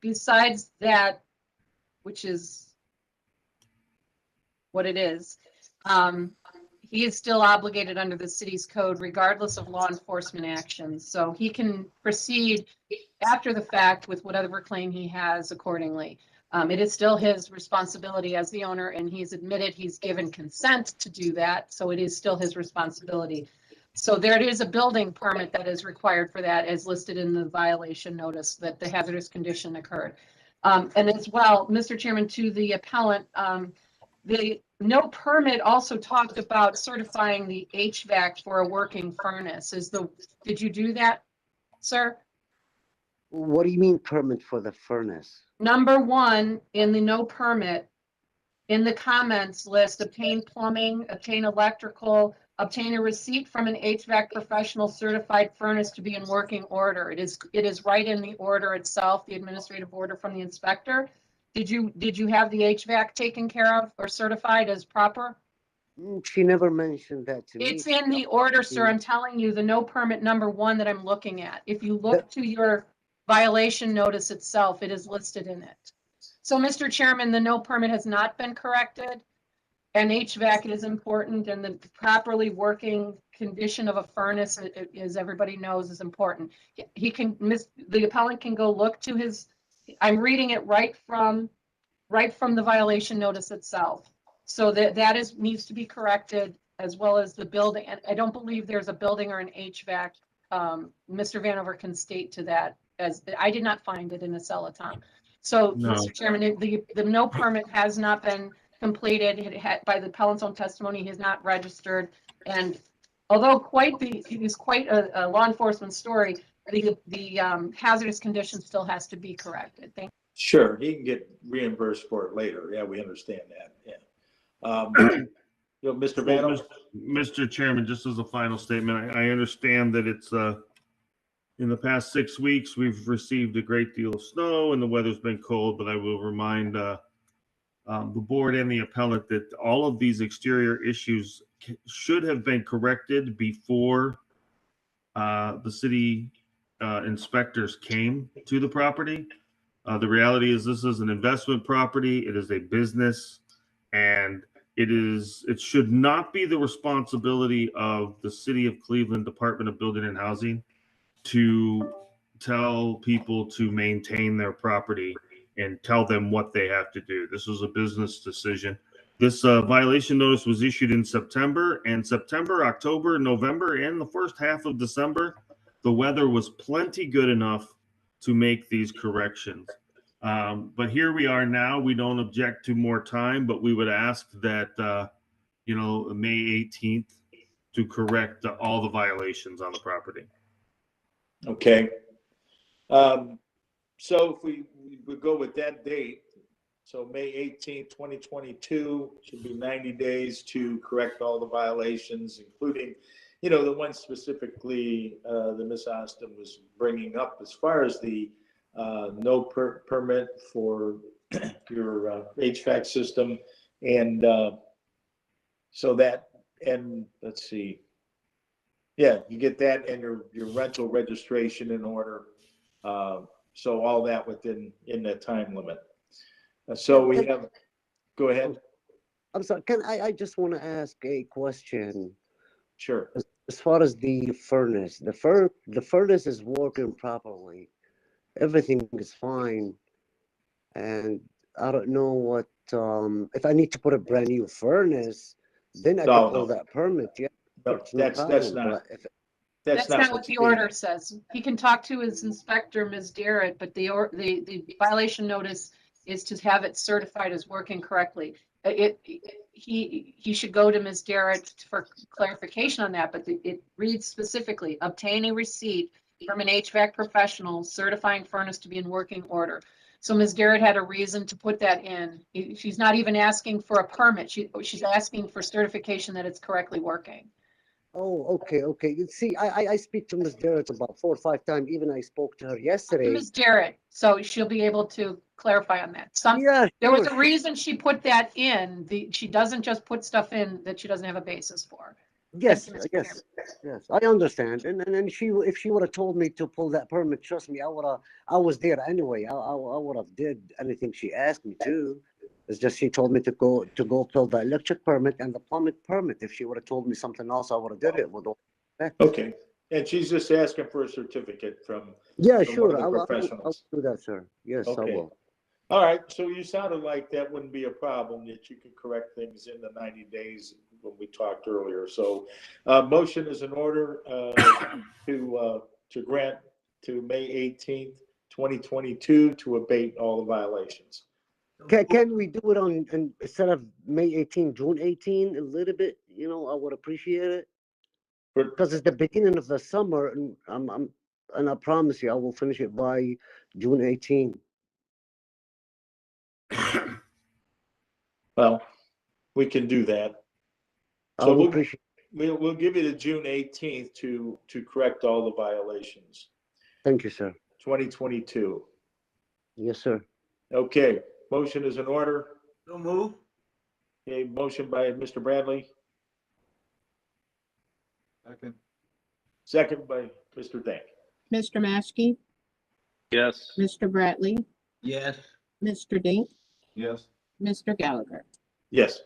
besides that, which is what it is, he is still obligated under the city's code regardless of law enforcement actions. So he can proceed after the fact with whatever claim he has accordingly. It is still his responsibility as the owner, and he's admitted he's given consent to do that. So it is still his responsibility. So there is a building permit that is required for that, as listed in the violation notice that the hazardous condition occurred. And as well, Mr. Chairman, to the appellant, the no permit also talked about certifying the HVAC for a working furnace. Did you do that, sir? What do you mean permit for the furnace? Number one, in the no permit, in the comments list, obtain plumbing, obtain electrical, obtain a receipt from an HVAC professional certified furnace to be in working order. It is right in the order itself, the administrative order from the inspector. Did you have the HVAC taken care of or certified as proper? She never mentioned that to me. It's in the order, sir. I'm telling you, the no permit number one that I'm looking at. If you look to your violation notice itself, it is listed in it. So, Mr. Chairman, the no permit has not been corrected, and HVAC is important, and the properly working condition of a furnace, as everybody knows, is important. The appellant can go look to his, I'm reading it right from the violation notice itself. So that needs to be corrected, as well as the building. And I don't believe there's a building or an HVAC. Mr. Vanover can state to that, as I did not find it in the Celoton. So, no. Mr. Chairman, the no permit has not been completed. By the appellant's own testimony, he has not registered. And although it is quite a law enforcement story, the hazardous condition still has to be corrected. Thank you. Sure, he can get reimbursed for it later. Yeah, we understand that. Yeah. Mr. Vanover. Mr. Chairman, just as a final statement, I understand that it's in the past 6 weeks, we've received a great deal of snow and the weather's been cold, but I will remind the board and the appellant that all of these exterior issues should have been corrected before the city inspectors came to the property. The reality is this is an investment property. It is a business, and it should not be the responsibility of the City of Cleveland Department of Building and Housing to tell people to maintain their property and tell them what they have to do. This was a business decision. This violation notice was issued in September, October, November, and the first half of December. The weather was plenty good enough to make these corrections. But here we are now. We don't object to more time, but we would ask that, May 18th to correct all the violations on the property. Okay. So if we would go with that date, so May 18th, 2022 should be 90 days to correct all the violations, including, the one specifically that Ms. Austin was bringing up as far as the no permit for your HVAC system. And so that, and let's see. Yeah, you get that and your rental registration in order. So all that in that time limit. So we have, go ahead. I'm sorry, I just want to ask a question. Sure. As far as the furnace, the furnace is working properly. Everything is fine. And I don't know what, if I need to put a brand new furnace, then I could pull that permit. Yeah, no, that's not. That's not what the order says. He can talk to his inspector, Ms. Darrett, but the violation notice is to have it certified as working correctly. He should go to Ms. Darrett for clarification on that, but it reads specifically, obtain a receipt from an HVAC professional certifying furnace to be in working order. So Ms. Darrett had a reason to put that in. She's not even asking for a permit. She's asking for certification that it's correctly working. Oh, okay. You see, I speak to Ms. Darrett about 4 or 5 times. Even I spoke to her yesterday. Ms. Darrett, so she'll be able to clarify on that. There was a reason she put that in. She doesn't just put stuff in that she doesn't have a basis for. Yes. I understand. And if she would have told me to pull that permit, trust me, I was there anyway. I would have did anything she asked me to. It's just she told me to go pull the electric permit and the plumbing permit. If she would have told me something else, I would have did it with all respect. Okay. And she's just asking for a certificate from sure. one of the professionals. I'll do that, sir. Yes, okay. I will. All right. So you sounded like that wouldn't be a problem, that you could correct things in the 90 days when we talked earlier. So motion is in order to grant to May 18th, 2022 to abate all the violations. Can we do it on instead of May 18, June 18, a little bit? I would appreciate it. Because it's the beginning of the summer, and and I promise you, I will finish it by June 18. Well, we can do that. So we'll give you the June 18th to correct all the violations. Thank you, sir. 2022. Yes, sir. Okay. Motion is in order. So move. Okay. Motion by Mr. Bradley. Second. Second by Mr. Dank. Mr. Maschke? Yes. Mr. Bradley? Yes. Mr. Dink? Yes. Mr. Gallagher? Yes.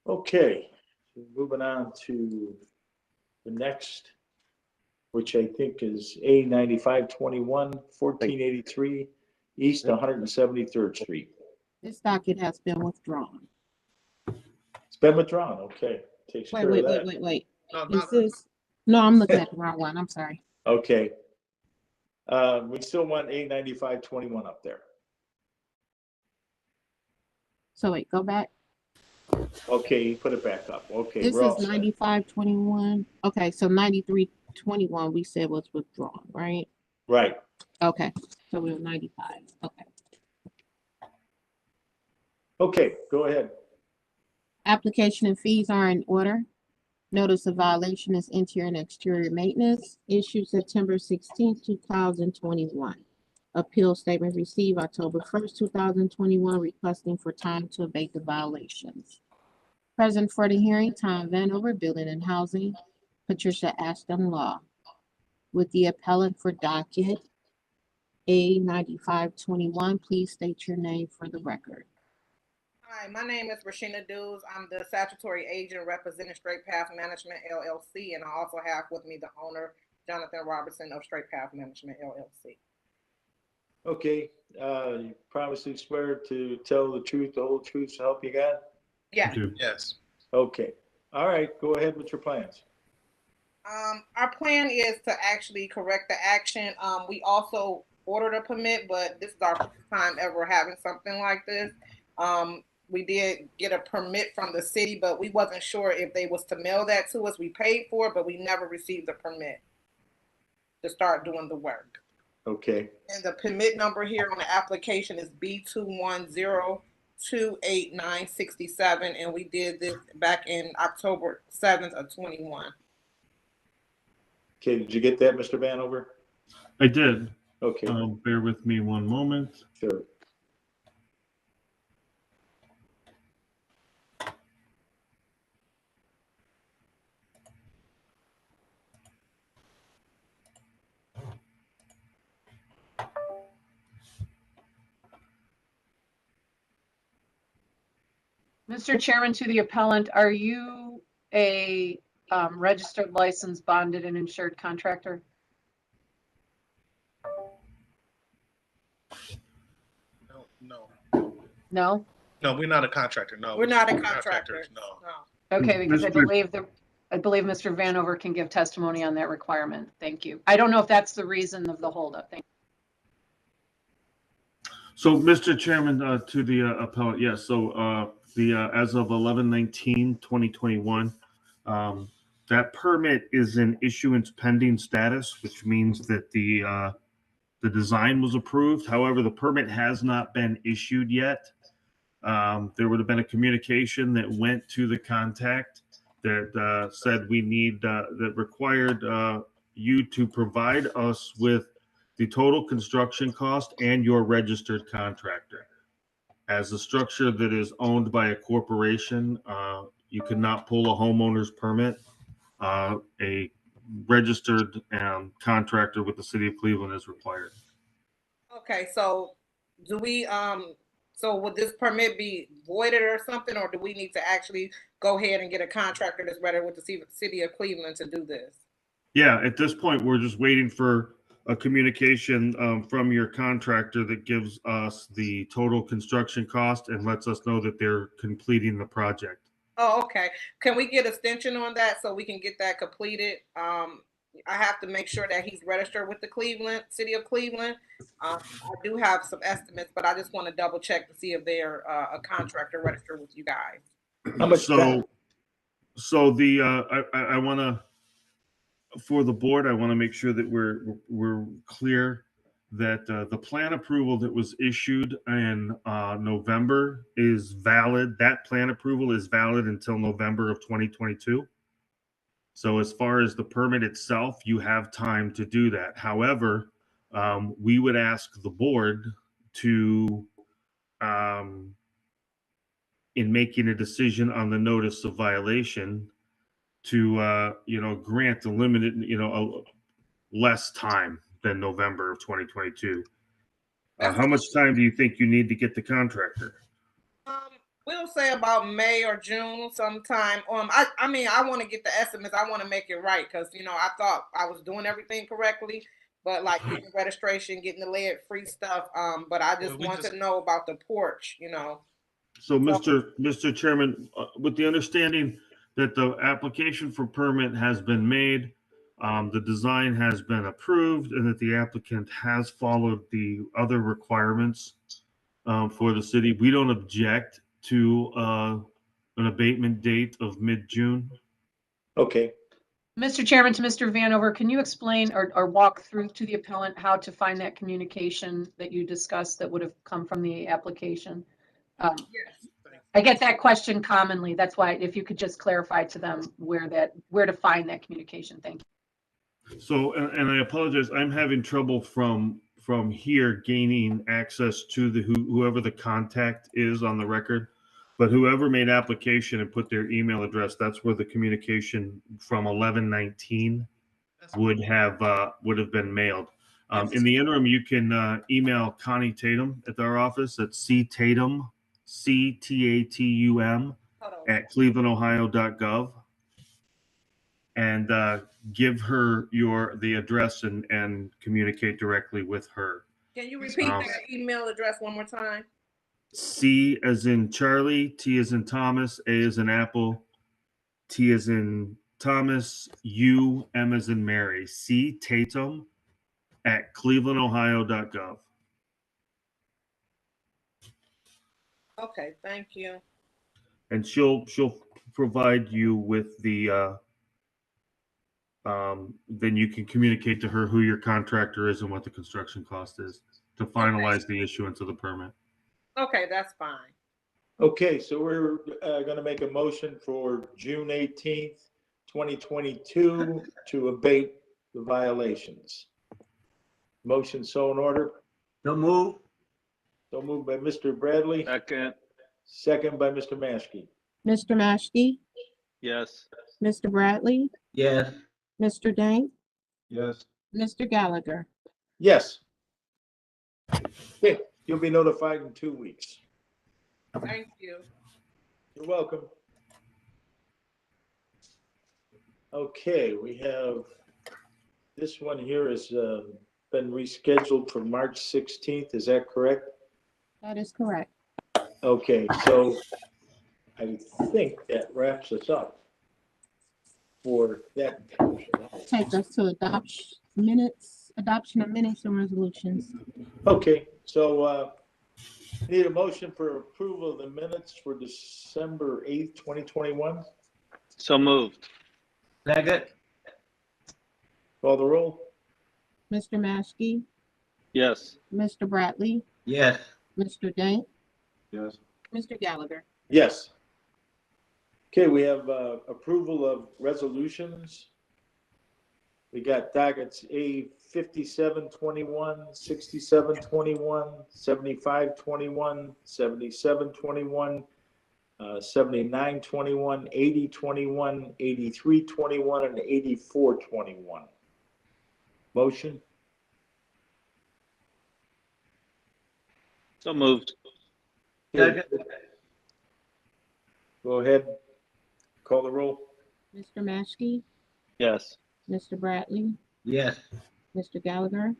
Okay. So moving on to the next, which I think is A9521, 1483 East 173rd Street. This docket has been withdrawn. It's been withdrawn. Okay. Takes care of that. Wait. No, I'm looking at the wrong one. I'm sorry. Okay. We still want A9521 up there. So wait, go back. Okay, put it back up. Okay. This is 9521. Okay, so 9321 we said was withdrawn, right? Right. Okay, so we're 95. Okay. Okay, go ahead. Application and fees are in order. Notice of violation is interior and exterior maintenance, issued September 16, 2021. Appeal statement received October 1st, 2021, requesting for time to abate the violations. Present for the hearing, Tom Vanover, Building and Housing, Patricia Ashton Law. With the appellant for docket A9521, please state your name for the record. Hi, my name is Rashina Dews. I'm the statutory agent representing Straight Path Management, LLC, and I also have with me the owner, Jonathan Robertson of Straight Path Management, LLC. Okay, you promise to swear to tell the truth, the whole truth, so help you God? Yeah. Yes. Okay, all right, go ahead with your plans. Our plan is to actually correct the action. We also ordered a permit, but this is our first time ever having something like this. We did get a permit from the city, but we wasn't sure if they was to mail that to us. We paid for it, but we never received the permit to start doing the work. Okay, And the permit number here on the application is B210286967, and we did this back in October 7th of 21. okay, did you get that, Mr. Vanover? I did. Okay, Bear with me one moment. sure. Mr. Chairman, to the appellant, are you a registered, licensed, bonded, and insured contractor? No. No? No, we're not a contractor. No. We're not a contractor. contractor. No. Okay, because I Mr. believe Mr. Vanover can give testimony on that requirement. Thank you. I don't know if that's the reason of the holdup. Thank you. So, Mr. Chairman, to the appellant, yes. So, as of 11/19/2021, that permit is in issuance pending status, which means that the design was approved. However, the permit has not been issued yet. There would have been a communication that went to the contact that said we need that required you to provide us with the total construction cost and your registered contractor. As a structure that is owned by a corporation, you cannot pull a homeowner's permit. A registered contractor with the city of Cleveland is required. Okay, so do we, so would this permit be voided or something, or do we need to actually go ahead and get a contractor that's ready with the city of Cleveland to do this? Yeah, at this point, we're just waiting for a communication from your contractor that gives us the total construction cost and lets us know that they're completing the project. Oh, okay. Can we get extension on that so we can get that completed? I have to make sure that he's registered with the city of Cleveland. I do have some estimates, but I just want to double check to see if they're a contractor registered with you guys. How much time? So the I want to, for the board, I want to make sure that we're clear that the plan approval that was issued in November is valid. That plan approval is valid until November of 2022. So as far as the permit itself, you have time to do that. However, we would ask the board to, in making a decision on the notice of violation, to grant a limited, less time than November of 2022. How much time do you think you need to get the contractor? We'll say about May or June sometime. I mean, I want to get the estimates. I want to make it right because, I thought I was doing everything correctly, but like getting registration, getting the lead-free stuff. But I just want to know about the porch, So, Mr. Chairman, with the understanding that the application for permit has been made, the design has been approved, and that the applicant has followed the other requirements for the city, we don't object to an abatement date of mid-June. Okay. Mr. Chairman, to Mr. Vanover, can you explain or walk through to the appellant how to find that communication that you discussed that would have come from the application? Yes. I get that question commonly. That's why if you could just clarify to them where to find that communication. Thank you. So, and I apologize, I'm having trouble from here gaining access to whoever the contact is on the record, but whoever made application and put their email address, that's where the communication from 11/19 would have been mailed. In the interim, you can email Connie Tatum at our office at ctatum, CTATUM at clevelandohio.gov, and give her the address and communicate directly with her. Can you repeat that email address one more time? C as in Charlie, T as in Thomas, A as in Apple, T as in Thomas, U, M as in Mary. C Tatum at clevelandohio.gov. Okay, thank you. And she'll provide you with the then you can communicate to her who your contractor is and what the construction cost is to finalize the issuance of the permit. Okay, that's fine. Okay, so we're going to make a motion for June 18th, 2022 to abate the violations. Motion so in order. So move. So moved by Mr. Bradley. Second. Second by Mr. Maschke. Mr. Maschke, Yes. Mr. Bradley, Yes. Mr. Dank, Yes. Mr. Gallagher. Yes. Okay, you'll be notified in 2 weeks. Thank you. You're welcome. Okay, we have, this one here has been rescheduled for March 16th. Is that correct? That is correct. Okay, so I think that wraps us up for that. Take us to adoption of minutes and resolutions. Okay, so need a motion for approval of the minutes for December 8th, 2021. So moved. Second. Call the roll. Mr. Maschke, Yes. Mr. Bradley, Yes. Mr. Dank, Yes. Mr. Gallagher. Yes. Okay, we have approval of resolutions. We got dockets A 5721, 6721, 7521, 7721, 7921, 8021, 8321, and 8421. Motion? So moved. Second. Go ahead. Call the roll. Mr. Maschke, Yes. Mr. Bradley, Yes. Mr. Gallagher,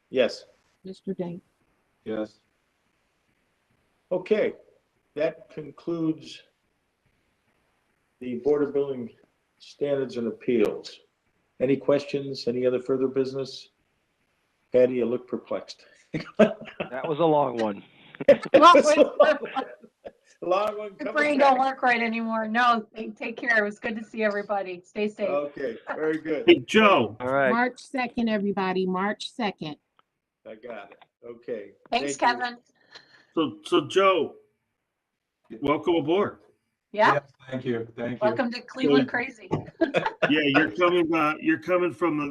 Yes. Mr. Dank. Yes. Okay, that concludes the Board of Building Standards and Appeals. Any questions? Any other further business? Patty, you look perplexed. That was a long one. Long one The coming brain back. don't work right anymore. No, take care. It was good to see everybody. Stay safe. Okay, very good. Hey, Joe. All right. March 2nd, everybody, March 2nd. I got it. Okay. Thanks, Thank you. Kevin. So Joe, welcome aboard. Yeah. Thank you. Thank you. Welcome to Cleveland Crazy. Yeah, you're coming from the